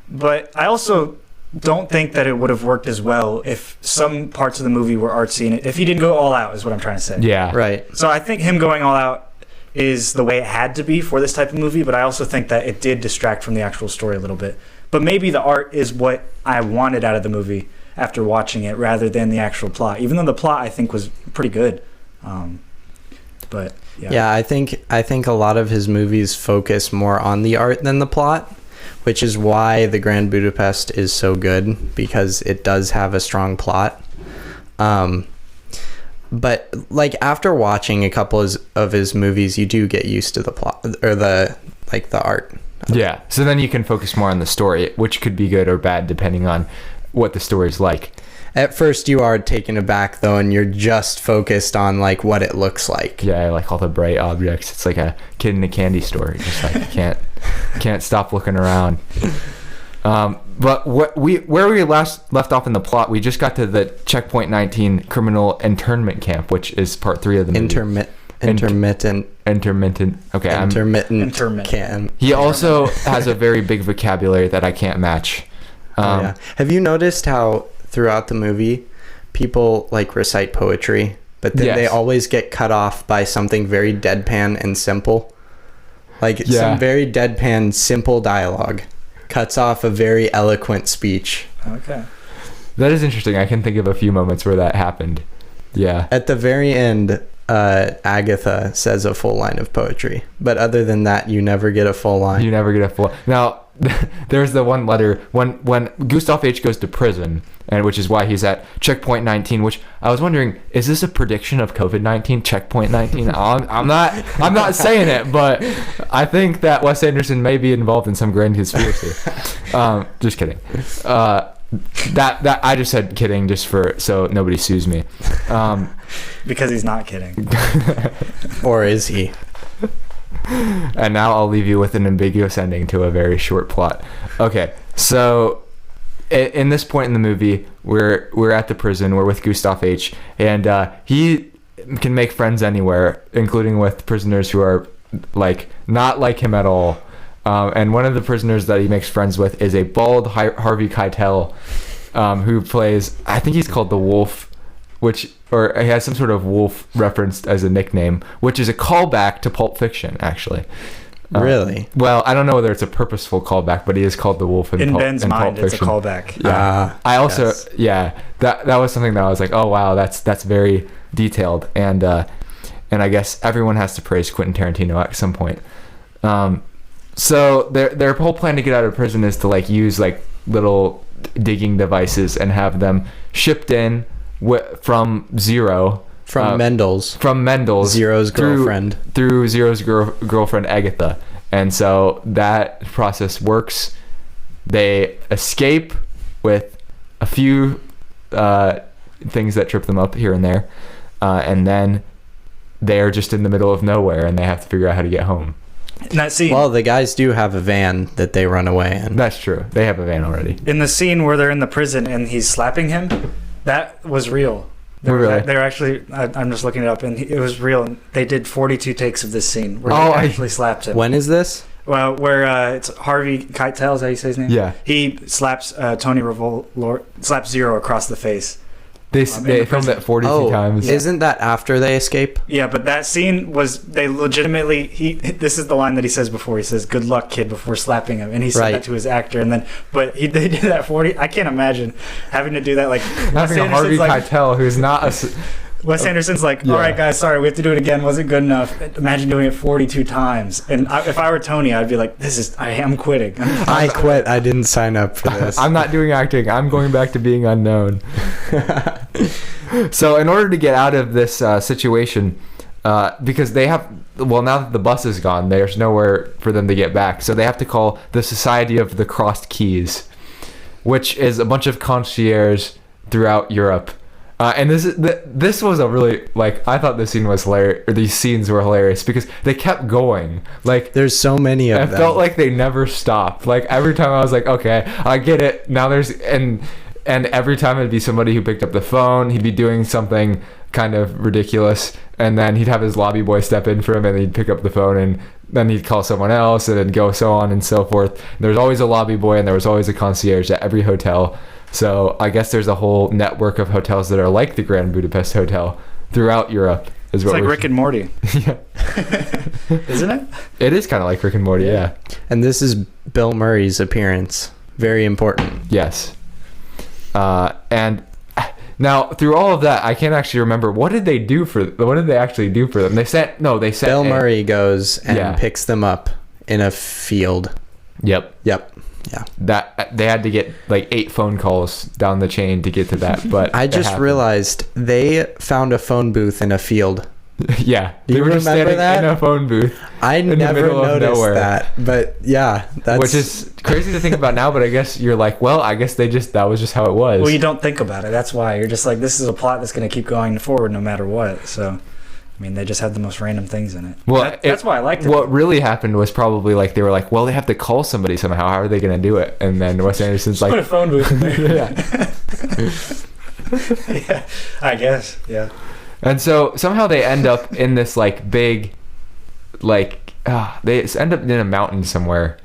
But I also don't think that it would have worked as well if some parts of the movie were artsy, and if he didn't go all out is what I'm trying to say. Yeah. Right. So I think him going all out is the way it had to be for this type of movie, but I also think that it did distract from the actual story a little bit. But maybe the art is what I wanted out of the movie after watching it rather than the actual plot, even though the plot I think was pretty good. But yeah. Yeah, I think a lot of his movies focus more on the art than the plot, which is why The Grand Budapest is so good, because it does have a strong plot. But like after watching a couple of his movies, you do get used to the plot or the art. Yeah. So then you can focus more on the story, which could be good or bad depending on what the story's like. At first you are taken aback though, and you're just focused on like what it looks like. Yeah, like all the bright objects. It's like a kid in a candy store. You just like can't stop looking around. But where we last left off in the plot, we just got to the Checkpoint 19 criminal internment camp, which is part 3 of the movie. Intermittent camp. He also has a very big vocabulary that I can't match. Yeah. Have you noticed how throughout the movie people like recite poetry, but then they always get cut off by something very deadpan and simple? Like some very deadpan, simple dialogue cuts off a very eloquent speech. Okay. That is interesting. I can think of a few moments where that happened. Yeah. At the very end, Agatha says a full line of poetry, but other than that, you never get a full line. You never get a full. Now, there's the one letter when Gustav H goes to prison, and which is why he's at Checkpoint 19. Which I was wondering, is this a prediction of COVID-19? Checkpoint 19. I'm not saying it, but I think that Wes Anderson may be involved in some grand conspiracy. Just kidding. That I just said kidding just so nobody sues me. Because he's not kidding. Or is he? And now I'll leave you with an ambiguous ending to a very short plot. Okay, so in this point in the movie, we're at the prison. We're with Gustav H. And he can make friends anywhere, including with prisoners who are like not like him at all. And one of the prisoners that he makes friends with is a bald Harvey Keitel, who plays, I think he's called the Wolf, or he has some sort of wolf referenced as a nickname, which is a callback to Pulp Fiction, actually. Really? Well, I don't know whether it's a purposeful callback, but he is called the Wolf in Ben's mind. Pulp Fiction. It's a callback. Yeah. I also, that was something that I was like, oh wow, that's very detailed, and I guess everyone has to praise Quentin Tarantino at some point. So their whole plan to get out of prison is to like use like little digging devices and have them shipped in from Zero. From Mendel's. Zero's girlfriend. Through Zero's girlfriend Agatha. And so that process works. They escape with a few things that trip them up here and there. And then they're just in the middle of nowhere and they have to figure out how to get home. In that scene, well, the guys do have a van that they run away in. That's true. They have a van already. In the scene where they're in the prison and he's slapping him, that was real. They're actually, I'm just looking it up, and it was real. They did 42 takes of this scene where they actually slapped him. When is this? Well, where it's Harvey Keitel, is that how you say his name? Yeah. He slaps slaps Zero across the face. They filmed it 42 times. Isn't that after they escape? Yeah, but that scene was, they legitimately, this is the line that he says before. He says, "Good luck, kid," before slapping him. And he said that to his actor. And then, they did that 40. I can't imagine having to do that. Like, having a Harvey Keitel who's not a... Wes Anderson's like, all right, guys, sorry, we have to do it again. Wasn't good enough. Imagine doing it 42 times. And if I were Tony, I'd be like, I'm quitting. I quit. I didn't sign up for this. I'm not doing acting. I'm going back to being unknown. So in order to get out of this situation, because they have, well, now that the bus is gone, there's nowhere for them to get back. So they have to call the Society of the Crossed Keys, which is a bunch of concierge throughout Europe. And this was a really, like, I thought this scene was hilarious, or these scenes were hilarious because they kept going. Like, there's so many of them. It felt like they never stopped. Like, every time I was like, okay, I get it. Now and every time it'd be somebody who picked up the phone, he'd be doing something kind of ridiculous, and then he'd have his lobby boy step in for him, and he'd pick up the phone, and then he'd call someone else, and it'd go so on and so forth. There was always a lobby boy, and there was always a concierge at every hotel. So I guess there's a whole network of hotels that are like the Grand Budapest Hotel throughout Europe. It's like Rick and Morty. Yeah. Isn't it? It is kind of like Rick and Morty, yeah. And this is Bill Murray's appearance. Very important. Yes. And now through all of that, I can't actually remember what did they actually do for them? They sent Bill Murray goes and picks them up in a field. Yep. Yeah. That they had to get like 8 phone calls down the chain to get to that, but I just realized they found a phone booth in a field Yeah. Do you They were just remember standing that? in a phone booth. I the never middle of noticed nowhere. that, but yeah, that's Which is crazy to think about now, but I guess you're like, well, I guess that was just how it was. Well, you don't think about it. That's why you're just like, this is a plot that's going to keep going forward no matter what. So, I mean, they just had the most random things in it. Well, That's why I liked it. What really happened was probably like they were like, well, they have to call somebody somehow. How are they going to do it? And then Wes Anderson's Put a like, phone booth in there. yeah. Yeah, I guess. Yeah. And so somehow they end up in this like big, like they end up in a mountain somewhere.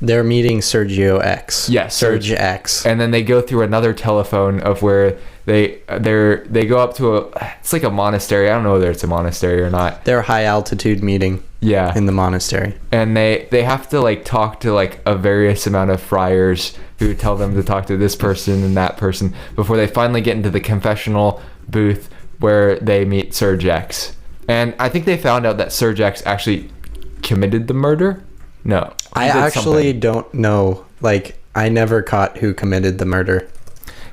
they're meeting Sergio X. Yeah, Serge X. And then they go through another telephone of where they go up to it's like a monastery. I don't know whether it's a monastery or not. Their high altitude meeting Yeah. in the monastery. And they have to like talk to like a various amount of friars who tell them to talk to this person and that person before they finally get into the confessional booth where they meet Serge X. And I think they found out that Serge X actually committed the murder. No. I actually don't know. Like, I never caught who committed the murder.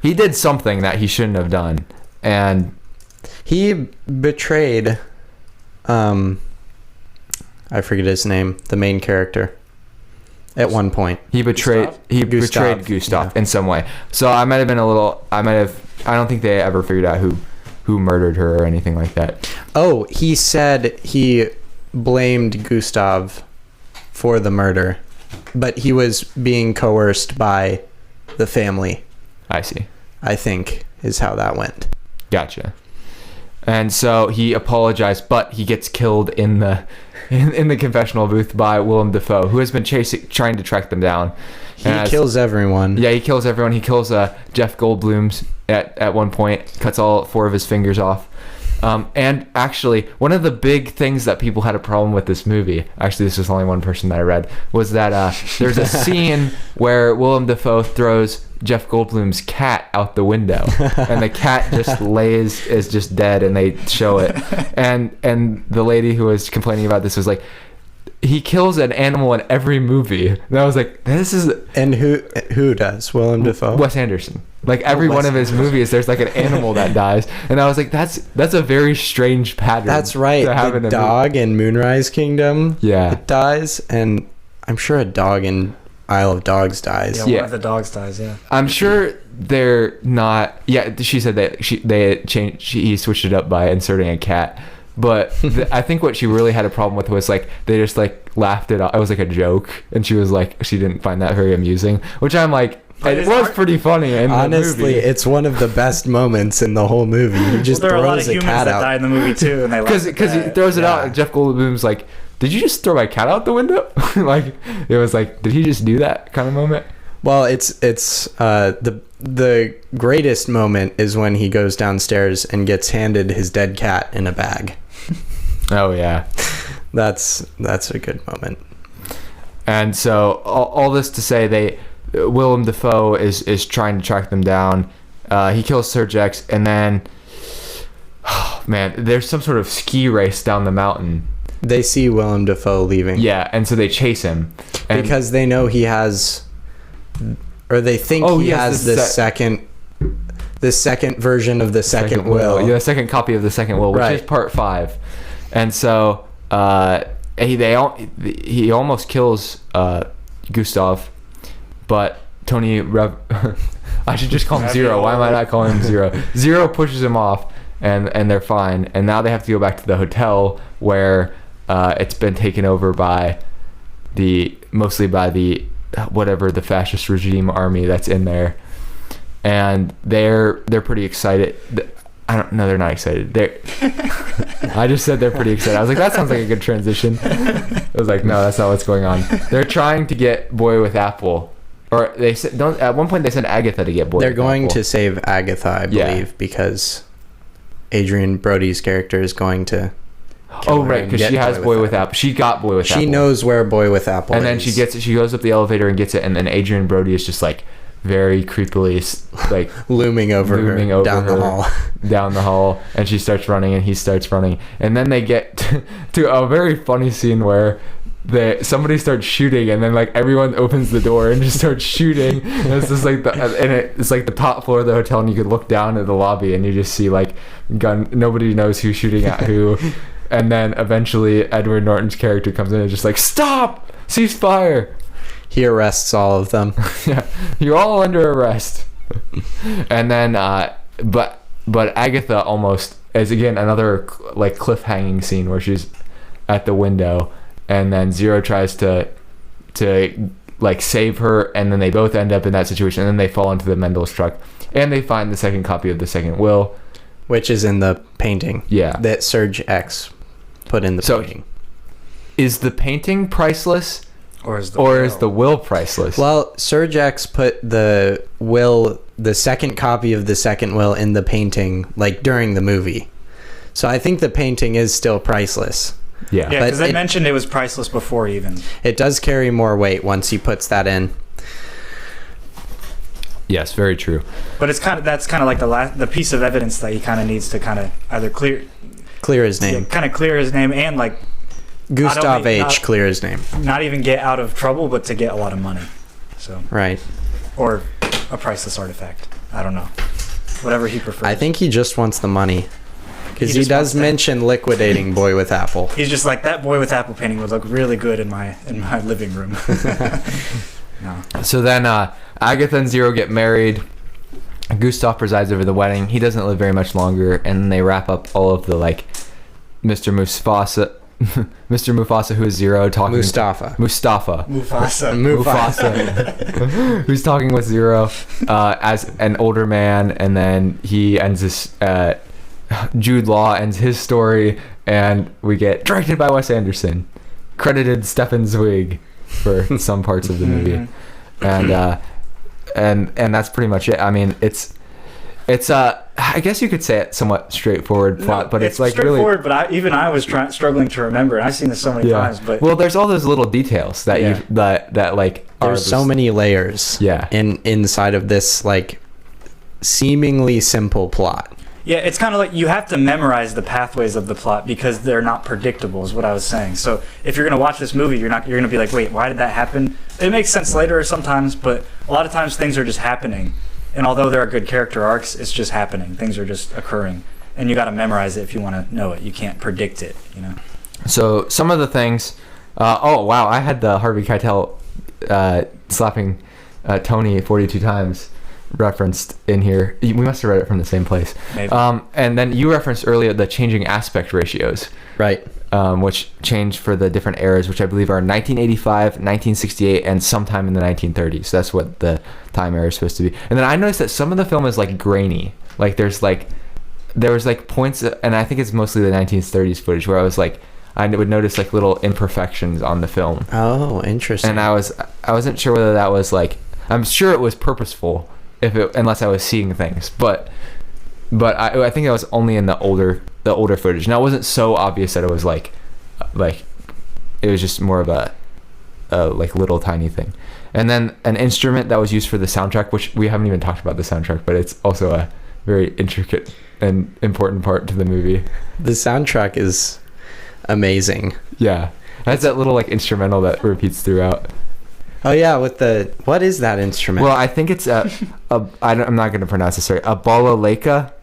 He did something that he shouldn't have done. And He betrayed, I forget his name, the main character, at one point. he betrayed Gustav, Gustav yeah. in some way. So I don't think they ever figured out who murdered her or anything like that. Oh, he said he blamed Gustav for the murder, but he was being coerced by the family, I see. I think, is how that went. Gotcha. And so he apologized, but he gets killed in the confessional booth by Willem Dafoe, who has been trying to track them down. He kills everyone. Yeah, he kills everyone. He kills Jeff Goldblum's at one point, cuts all 4 of his fingers off. And actually, one of the big things that people had a problem with this movie, actually this was only one person that I read, was that there's a scene where Willem Dafoe throws Jeff Goldblum's cat out the window, and the cat just is just dead, and they show it. And the lady who was complaining about this was like, he kills an animal in every movie. And I was like, this is... And who does? Willem Dafoe? Wes Anderson. Like every one of his movies, there's like an animal that dies, and I was like, that's a very strange pattern. That's right. To have in The a dog in Moonrise Kingdom. Yeah. It dies, and I'm sure a dog in Isle of Dogs dies. Yeah, Yeah. one of the dogs dies, yeah. I'm sure they're not. Yeah, she said that he switched it up by inserting a cat. But I think what she really had a problem with was like they just like laughed it off. It was like a joke, and she was like she didn't find that very amusing. Which I'm like. It was pretty funny in Honestly, the movie. it's one of the best moments in the whole movie. He just Well, there are a lot of throws a humans cat that out. die in the movie too, and they Because he throws it out, and Jeff Goldblum's like, "Did you just throw my cat out the window?" Like it was like, "Did he just do that?" kind of moment. Well, it's the greatest moment is when he goes downstairs and gets handed his dead cat in a bag. Oh yeah. That's a good moment. And so all this to say, Willem Dafoe is trying to track them down. He kills Serge X, and then, oh, man, there's some sort of ski race down the mountain. They see Willem Dafoe leaving. Yeah, and so they chase him. And Because they know he has, or they think he has the second version of the second will. Yeah, the second copy of the second will, which Right. is part 5. And so he almost kills Gustav, but Tony I should just call him Zero. Why am I not calling him Zero? Zero pushes him off, and they're fine. And now they have to go back to the hotel where it's been taken over by mostly by the fascist regime army that's in there. And they're pretty excited. I don't know. They're not excited. I just said they're pretty excited. I was like, that sounds like a good transition. I was like, no, that's not what's going on. They're trying to get Boy with Apple, or they said don't. At one point, they sent Agatha to get Boy. They're with going Apple. to save Agatha, I believe, Yeah. because Adrian Brody's character is going to. Oh right, because she has Boy with Apple. She got Boy with Apple. She knows where Boy with Apple And is. then she gets it. She goes up the elevator and gets it, and then Adrian Brody is just like very creepily like looming over her down the hall. down the hall, and she starts running and he starts running, and then they get to a very funny scene where somebody starts shooting, and then like everyone opens the door and just starts shooting. And it's just like it's like the top floor of the hotel, and you could look down at the lobby, and you just see like nobody knows who's shooting at who. And then eventually Edward Norton's character comes in and just like, stop, cease fire. He arrests all of them. Yeah, you're all under arrest. And then but Agatha almost is again another like cliffhanging scene where she's at the window, and then Zero tries to like save her, and then they both end up in that situation, and then they fall into the Mendel's truck, and they find the second copy of the second will, which is in the painting. Yeah, that Serge X put in the painting. Is the painting priceless, or is the will priceless? Well, Serge X put the second copy of the second will in the painting like during the movie, so I think the painting is still priceless. Yeah, because they mentioned it was priceless before even. It does carry more weight once he puts that in. Yes, very true. But that's kind of like the piece of evidence that he kind of needs to kind of either clear his name. Kind of clear his name, and like Gustav H. clear his name. Not even get out of trouble, but to get a lot of money. So right. Or a priceless artifact. I don't know. Whatever he prefers. I think he just wants the money. Because he does mention liquidating Boy with Apple. He's just like, that Boy with Apple painting would look really good in my living room. No. So then Agatha and Zero get married. Gustav presides over the wedding. He doesn't live very much longer, and then they wrap up all of the like Mr. Mufasa, who is Zero, talking Mufasa, who's talking with Zero as an older man, and then he ends this Jude Law ends his story, and we get directed by Wes Anderson, credited Stefan Zweig for some parts of the movie. And that's pretty much it. I mean, it's I guess you could say it somewhat straightforward plot, but it's like straightforward, really. But I was struggling to remember. And I've seen this so many times. But well, there's all those little details that that like there's so many layers. Yeah. Inside of this like seemingly simple plot. Yeah, it's kind of like you have to memorize the pathways of the plot because they're not predictable, is what I was saying. So if you're going to watch this movie, you're going to be like, wait, why did that happen? It makes sense later sometimes, but a lot of times things are just happening. And although there are good character arcs, it's just happening. Things are just occurring. And you got to memorize it if you want to know it. You can't predict it, you know? So some of the things... oh, wow, I had the Harvey Keitel slapping Tony 42 times referenced in here. We must have read it from the same place. Maybe. And then you referenced earlier the changing aspect ratios, right? Which change for the different eras, which I believe are 1985, 1968, and sometime in the 1930s. So that's what the time era is supposed to be. And then I noticed that some of the film is like grainy. Like there was like points, and I think it's mostly the 1930s footage where I was like, I would notice like little imperfections on the film. Oh, interesting. And I wasn't sure whether that was like, I'm sure it was purposeful, unless I was seeing things, but I think it was only in the older footage. Now it wasn't so obvious that it was like it was just more of a like little tiny thing. And then an instrument that was used for the soundtrack, which we haven't even talked about the soundtrack, but it's also a very intricate and important part to the movie. The soundtrack is amazing. Yeah, that's that little like instrumental that repeats throughout. Oh yeah, what is that instrument? Well, I think it's I'm not going to pronounce this right. A balalaika,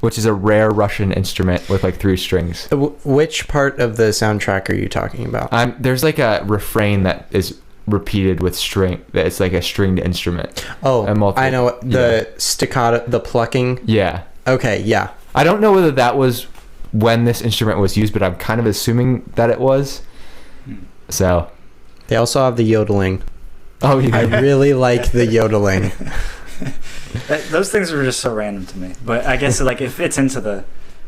which is a rare Russian instrument with like 3 strings. Which part of the soundtrack are you talking about? There's like a refrain that is repeated with string. That it's like a stringed instrument. Oh, I know the staccato, the plucking. Yeah. Okay. Yeah. I don't know whether that was when this instrument was used, but I'm kind of assuming that it was. So. They also have the yodeling. Oh, yeah. I really like the yodeling. Those things are just so random to me. But I guess like it fits into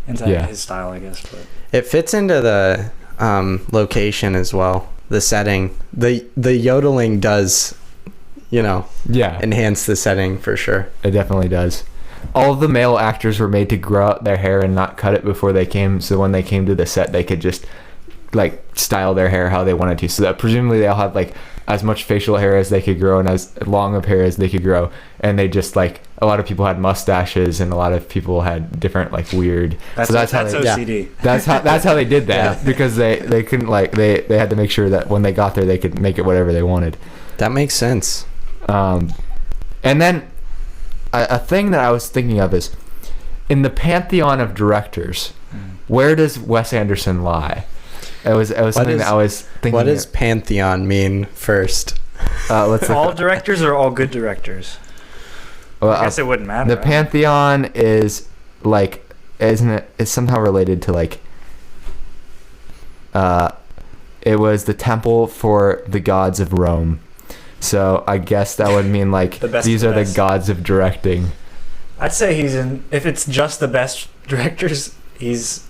his style, I guess. But it fits into the location as well. The setting. The yodeling does, enhance the setting for sure. It definitely does. All of the male actors were made to grow out their hair and not cut it before they came, so when they came to the set, they could just like style their hair how they wanted to. So that presumably they all had like as much facial hair as they could grow and as long of hair as they could grow, and they just like a lot of people had mustaches and a lot of people had different like weird. That's how they, OCD. that's how they did that because they couldn't like they had to make sure that when they got there they could make it whatever they wanted. That makes sense. And then a thing that I was thinking of is in the pantheon of directors, where does Wes Anderson lie? It was something that I was thinking. What does pantheon mean first? Let's look All directors are all good directors. well, I guess it wouldn't matter. the right? pantheon is like, isn't it? It's somehow related to like. It was the temple for the gods of Rome, so I guess that would mean like The best these of are the the best. gods of directing. I'd say he's in. If it's just the best directors, he's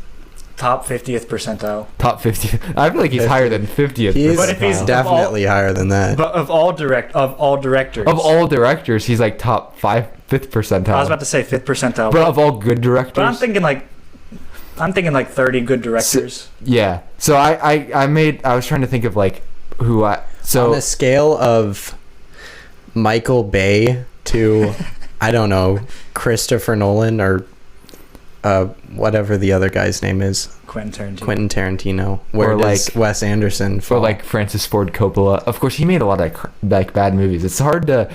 top 50th percentile. Top 50. I feel like he's higher than 50th. He's But if he's definitely higher than that. But of all directors, of all directors, he's like top 5th percentile. I was about to say 5th percentile. But of all good directors, But I'm thinking like 30 good directors. yeah. So I was trying to think of like who I. On So a scale of Michael Bay to, I don't know, Christopher Nolan or whatever the other guy's name is, Quentin Tarantino. Quentin Tarantino. Where Or does like- Wes Anderson fall? or like Francis Ford Coppola. Of course, he made a lot of like bad movies. It's hard to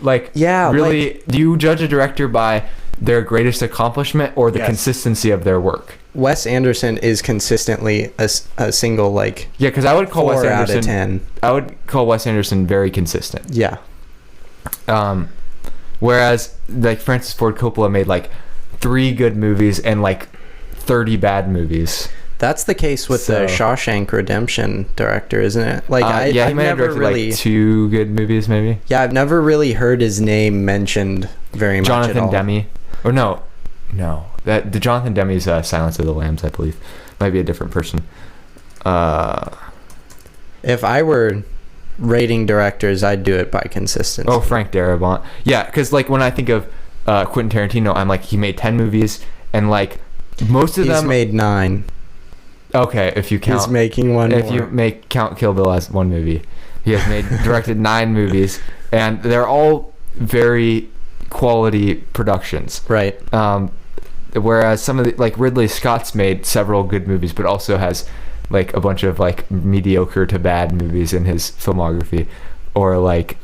like Yeah, really. Do you judge a director by their greatest accomplishment or the Yes. consistency of their work? Wes Anderson is consistently a single like Yeah, because I would call 4 Wes out of Anderson. 10. I would call Wes Anderson very consistent. Yeah. Whereas like Francis Ford Coppola made like 3 good movies and like 30 bad movies. That's the case with the So- Shawshank Redemption director, isn't it? Like He I've might have never directed really like 2 good movies, maybe. Yeah, I've never really heard his name mentioned very much at Jonathan all. Demme, or no, that the Jonathan Demme's Silence of the Lambs, I believe, might be a different person. If I were rating directors, I'd do it by consistency. Oh, Frank Darabont. Yeah, because like when I think of Quentin Tarantino, I'm like he made 10 movies and like most of He's them. made 9. Okay, if you count. He's making one if more. you make count Kill Bill as one movie, he has directed 9 movies, and they're all very quality productions. Right. Whereas some of the like Ridley Scott's made several good movies, but also has like a bunch of like mediocre to bad movies in his filmography, or like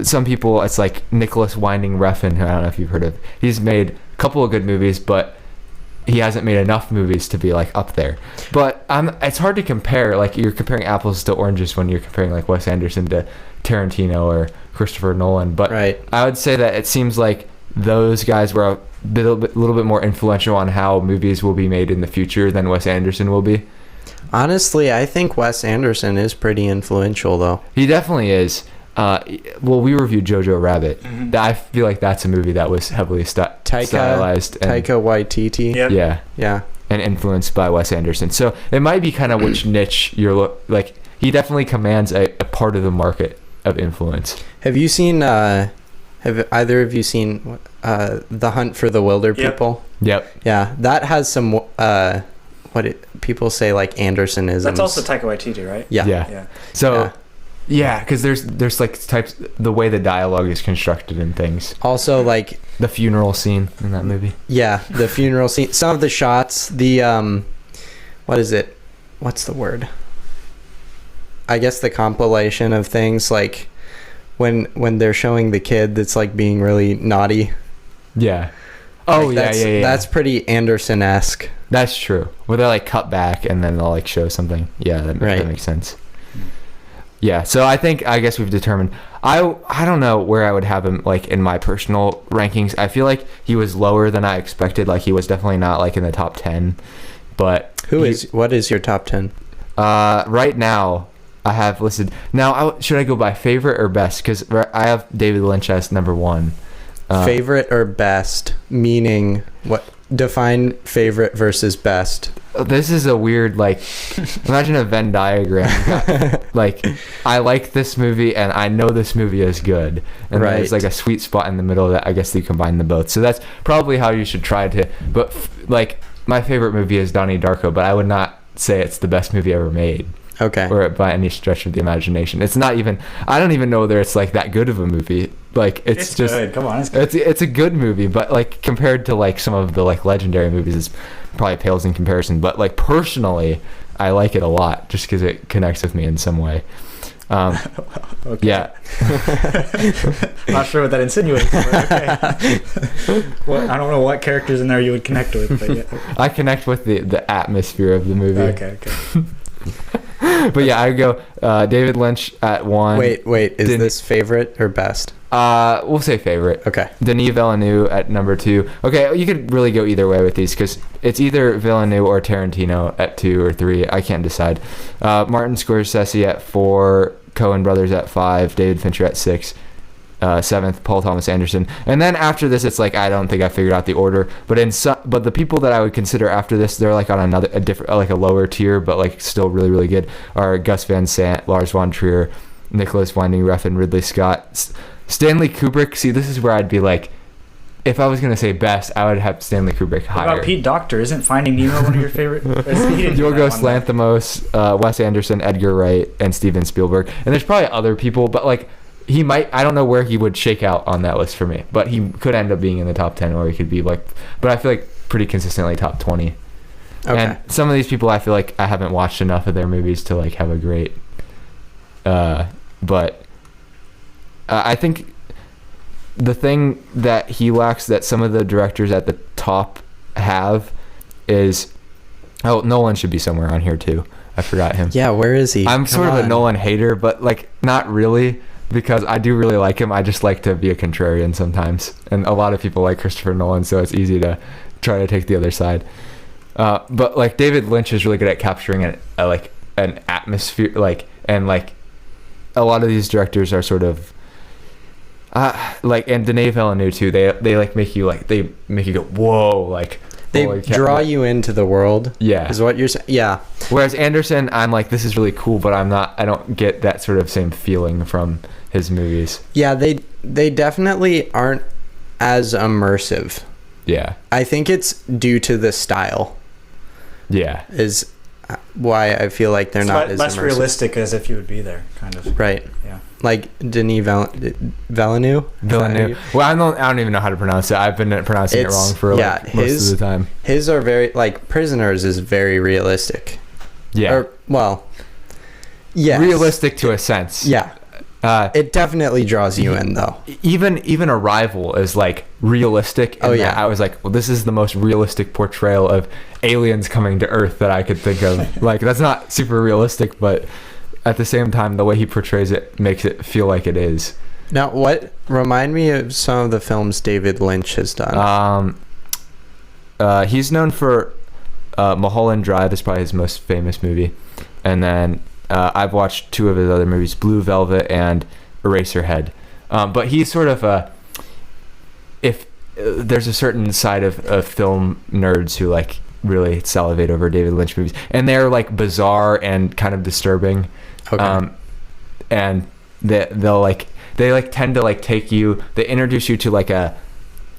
some people, it's like Nicholas Winding Refn, who I don't know if you've heard of. He's made a couple of good movies, but he hasn't made enough movies to be like up there. But it's hard to compare. Like you're comparing apples to oranges when you're comparing like Wes Anderson to Tarantino or Christopher Nolan. But Right. I would say that it seems like those guys were a little bit more influential on how movies will be made in the future than Wes Anderson will be. Honestly, I think Wes Anderson is pretty influential, though. He definitely is. Well, we reviewed Jojo Rabbit. Mm-hmm. I feel like that's a movie that was heavily stylized and Taika Waititi. Yep. yeah, Yeah. and influenced by Wes Anderson. So it might be kind of which niche you're like. He definitely commands a part of the market of influence. Have you seen? Have either of you seen The Hunt for the Wilder Yep. People? Yep. Yeah, that has some people say like Andersonisms. That's also Taika Waititi, right? Yeah. Yeah. So yeah, because there's like types, the way the dialogue is constructed and things. Also, like, The funeral scene in that movie. yeah, the funeral scene. Some of the shots. The what is it? What's the word? I guess the compilation of things like when they're showing the kid that's like being really naughty. Yeah. Oh Like, yeah. That's pretty Anderson-esque. That's true. Where they like cut back and then they'll like show something. Yeah, that Right. makes sense. Yeah, so I guess we've determined. I don't know where I would have him like in my personal rankings. I feel like he was lower than I expected. Like he was definitely not like in the top 10. But What is your top 10? right now I have listed. Now should I go by favorite or best? Because I have David Lynch as number 1. Favorite or best? Meaning what? Define favorite versus best. This is a weird, like, imagine a Venn diagram. Like, I like this movie and I know this movie is good. And Right. there's like a sweet spot in the middle that I guess you combine them both. So that's probably how you should try to. But like, my favorite movie is Donnie Darko, but I would not say it's the best movie ever made. Okay. or by any stretch of the imagination. It's not even. I don't even know whether it's like that good of a movie. Like it's just good. Come on, it's good. It's a good movie, but like compared to like some of the like legendary movies, it's probably pales in comparison. But like personally, I like it a lot just because it connects with me in some way. Okay. Yeah. Not sure what that insinuates. But okay. Well, I don't know what characters in there you would connect with, but yeah. I connect with the atmosphere of the movie. Okay. But yeah, I would go David Lynch at 1. Wait. Is this favorite or best? We'll say favorite. Okay. Denis Villeneuve at number 2. Okay, you could really go either way with these because it's either Villeneuve or Tarantino at 2 or 3. I can't decide. Martin Scorsese at 4. Coen Brothers at 5. David Fincher at 6. 7th, Paul Thomas Anderson. And then after this, it's like I don't think I figured out the order. But but the people that I would consider after this, they're like on a different, like a lower tier, but like still really, really good. Are Gus Van Sant, Lars von Trier, Nicholas Winding Refn, Ridley Scott, Stanley Kubrick. See, this is where I'd be like, if I was gonna say best, I would have Stanley Kubrick higher. What about Pete Docter? Isn't Finding Nemo one of your favorite? Yorgos Lanthimos, Wes Anderson, Edgar Wright, and Steven Spielberg. And there's probably other people, but like he might. I don't know where he would shake out on that list for me, but he could end up being in the top 10, or he could be like. But I feel like pretty consistently top 20. Okay. And some of these people, I feel like I haven't watched enough of their movies to like have a great. But I think the thing that he lacks that some of the directors at the top have is Nolan should be somewhere on here too. I forgot him. Yeah, where is he? I'm sort of a Nolan hater, but like not really, because I do really like him. I just like to be a contrarian sometimes, and a lot of people like Christopher Nolan, so it's easy to try to take the other side. But like David Lynch is really good at capturing like an atmosphere, and a lot of these directors are sort of and Denis Villeneuve too. They like make you go whoa, like they draw you into the world. Yeah, is what you're saying. Yeah. Whereas Anderson, I'm like, this is really cool, but I don't get that sort of same feeling from his movies. Yeah, they definitely aren't as immersive. Yeah, I think it's due to the style. Yeah, is why I feel like they're not as less immersive. realistic as if you would be there, kind of. Right. Yeah. Like Denis Villeneuve. Well, I don't even know how to pronounce it. I've been pronouncing it wrong for most of the time. His are very like Prisoners is very realistic. Yeah. Yeah. Realistic to a sense. Yeah. It definitely draws you in though. Even Arrival is like realistic. Oh yeah. I was like, well, this is the most realistic portrayal of aliens coming to Earth that I could think of. Like that's not super realistic, but at the same time, the way he portrays it makes it feel like it is. Now, remind me of some of the films David Lynch has done. He's known for Mulholland Drive is probably his most famous movie, and then I've watched 2 of his other movies, Blue Velvet and Eraserhead. But he's sort of if there's a certain side of film nerds who like really salivate over David Lynch movies, and they're like bizarre and kind of disturbing. Okay. And they tend to like take you. They introduce you to like a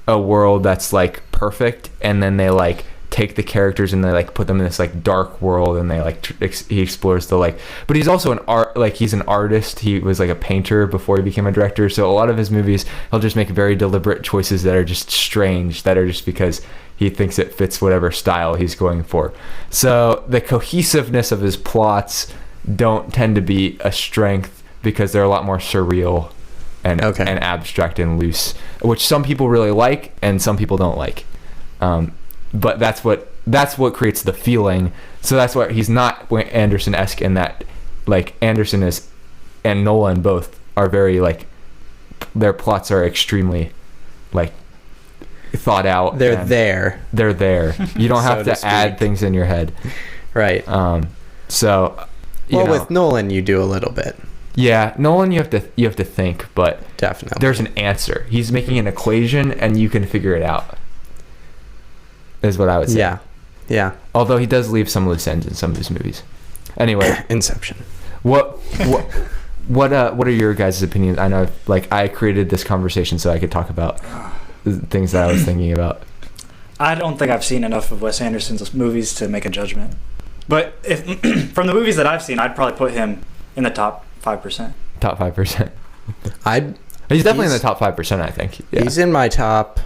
world that's like perfect, and then they like take the characters and they like put them in this like dark world, and they like he explores the like. But he's also he's an artist. He was like a painter before he became a director. So a lot of his movies, he'll just make very deliberate choices that are just strange, that are just because he thinks it fits whatever style he's going for. So the cohesiveness of his plots don't tend to be a strength because they're a lot more surreal and abstract and loose, which some people really like and some people don't like. But that's what creates the feeling. So that's why he's not Anderson-esque in that, like Anderson is and Nolan both are very like their plots are extremely like thought out. They're there. You don't have to add things in your head. Right. So with Nolan you do a little bit. Yeah, Nolan you have to think, but definitely there's an answer. He's making an equation and you can figure it out. Is what I would say. Yeah. Although he does leave some loose ends in some of his movies. Anyway, Inception. What are your guys' opinions? I know like I created this conversation so I could talk about things that I was thinking about. I don't think I've seen enough of Wes Anderson's movies to make a judgment. But if from the movies that I've seen, I'd probably put him in the top 5%. Top 5%. I'd He's definitely in the top 5%, I think. Yeah. He's in my top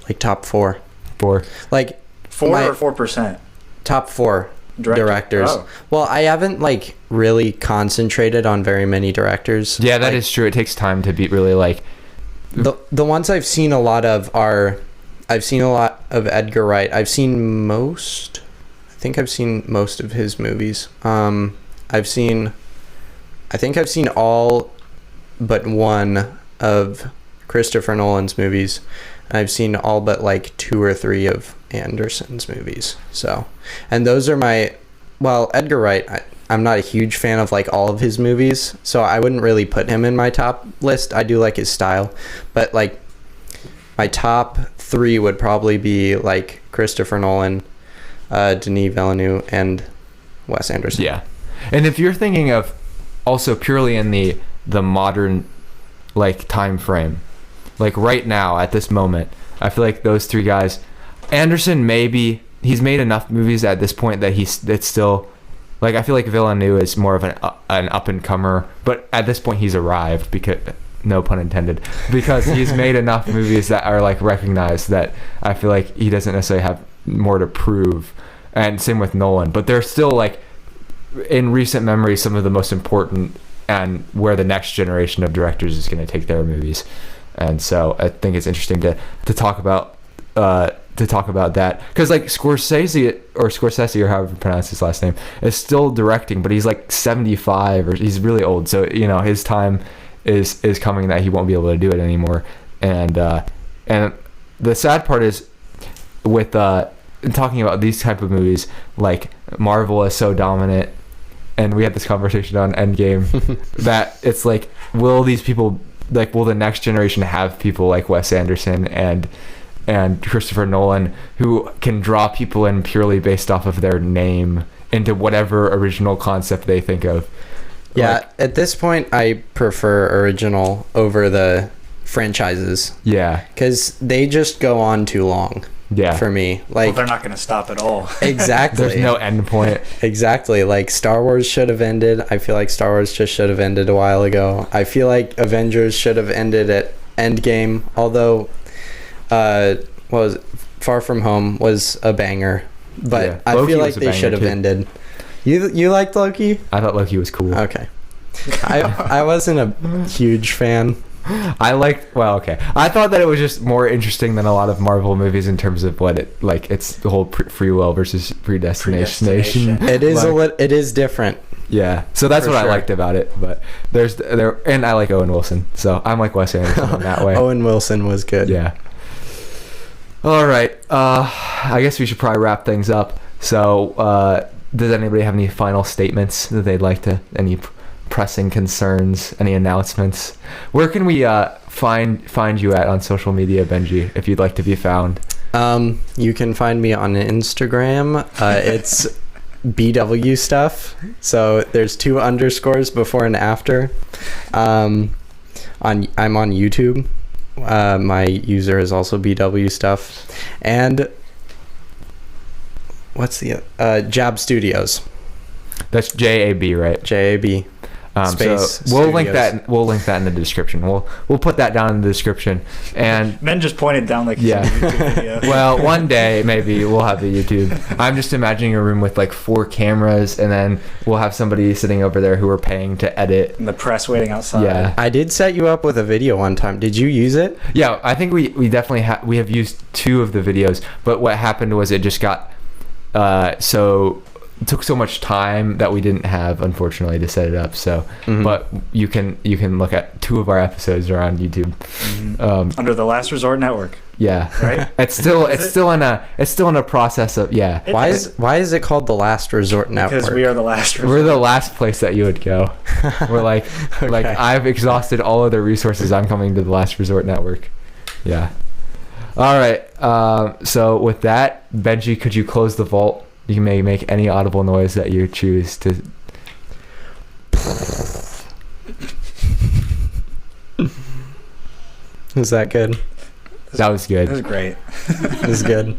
4. 4. Like 4 or 4%? Top 4 Director? directors. Oh. Well, I haven't like really concentrated on very many directors. Yeah, that like, is true. It takes time to be really like. the ones I've seen a lot of Edgar Wright. I think I've seen most of his movies. I think I've seen all but one of Christopher Nolan's movies. And I've seen all but like 2 or 3 of Anderson's movies. So, and those are Edgar Wright, I'm not a huge fan of like all of his movies, so I wouldn't really put him in my top list. I do like his style, but like my top 3 would probably be like Christopher Nolan, Denis Villeneuve, and Wes Anderson. Yeah. And if you're thinking of also purely in the modern like time frame, like right now at this moment, I feel like those 3 guys, Anderson, maybe he's made enough movies at this point that it's still like, I feel like Villeneuve is more of an up and comer, but at this point he's arrived, because no pun intended, because he's made enough movies that are like recognized that I feel like he doesn't necessarily have more to prove. And same with Nolan, but they're still like in recent memory some of the most important, and where the next generation of directors is going to take their movies. And so I think it's interesting to talk about that, because like Scorsese or however you pronounce his last name is still directing, but he's like 75 or he's really old, so you know his time is coming that he won't be able to do it anymore. And the sad part is with talking about these type of movies, like Marvel is so dominant, and we had this conversation on Endgame that it's like, will these people, like, will the next generation have people like Wes Anderson and Christopher Nolan who can draw people in purely based off of their name into whatever original concept they think of? Yeah, like, at this point I prefer original over the franchises. Yeah, because they just go on too long. Yeah, for me, like, well, they're not going to stop at all. Exactly. There's no end point. Exactly. Like Star Wars should have ended. I feel like Star Wars just should have ended a while ago. I feel like Avengers should have ended at Endgame, although Far From Home was a banger, but Yeah. I Loki feel was like a they banger, should have too. ended. You liked Loki? I thought Loki was cool. Okay. I wasn't a huge fan. I thought that it was just more interesting than a lot of Marvel movies in terms of what it, like, it's the whole free will versus predestination. It is like, it is different. Yeah, so that's For what sure. I liked about it. But and I like Owen Wilson, so I'm like Wes Anderson in that way. Owen Wilson was good. Yeah. All right. I guess we should probably wrap things up. So, does anybody have any final statements that they'd like to? Any pressing concerns? Any announcements? Where can we find you at on social media, Benji, if you'd like to be found? You can find me on Instagram. It's BW stuff. So there's 2 underscores before and after. I'm on YouTube. My user is also BW stuff. And what's the Jab Studios? That's JAB, right? JAB. Space so we'll link Studios. that. We'll link that in the description. We'll put that down in the description. And Ben just pointed down like Yeah. some YouTube video. well, one day maybe we'll have the YouTube. I'm just imagining a room with like 4 cameras, and then we'll have somebody sitting over there who we're paying to edit. And the press waiting outside. Yeah. I did set you up with a video one time. Did you use it? Yeah, I think we definitely we have used 2 of the videos, but what happened was it just got it took so much time that we didn't have, unfortunately, to set it up. So, but you can look at 2 of our episodes are on YouTube. Under the Last Resort Network. Yeah, Right? it's still in a process of Why is it called the Last Resort Network? Because we are the last resort. We're the last place that you would go. We're like I've exhausted all other resources. I'm coming to the Last Resort Network. Yeah. All right. So with that, Benji, could you close the vault? You may make any audible noise that you choose to. Is that good? That was good. That was great. It was good.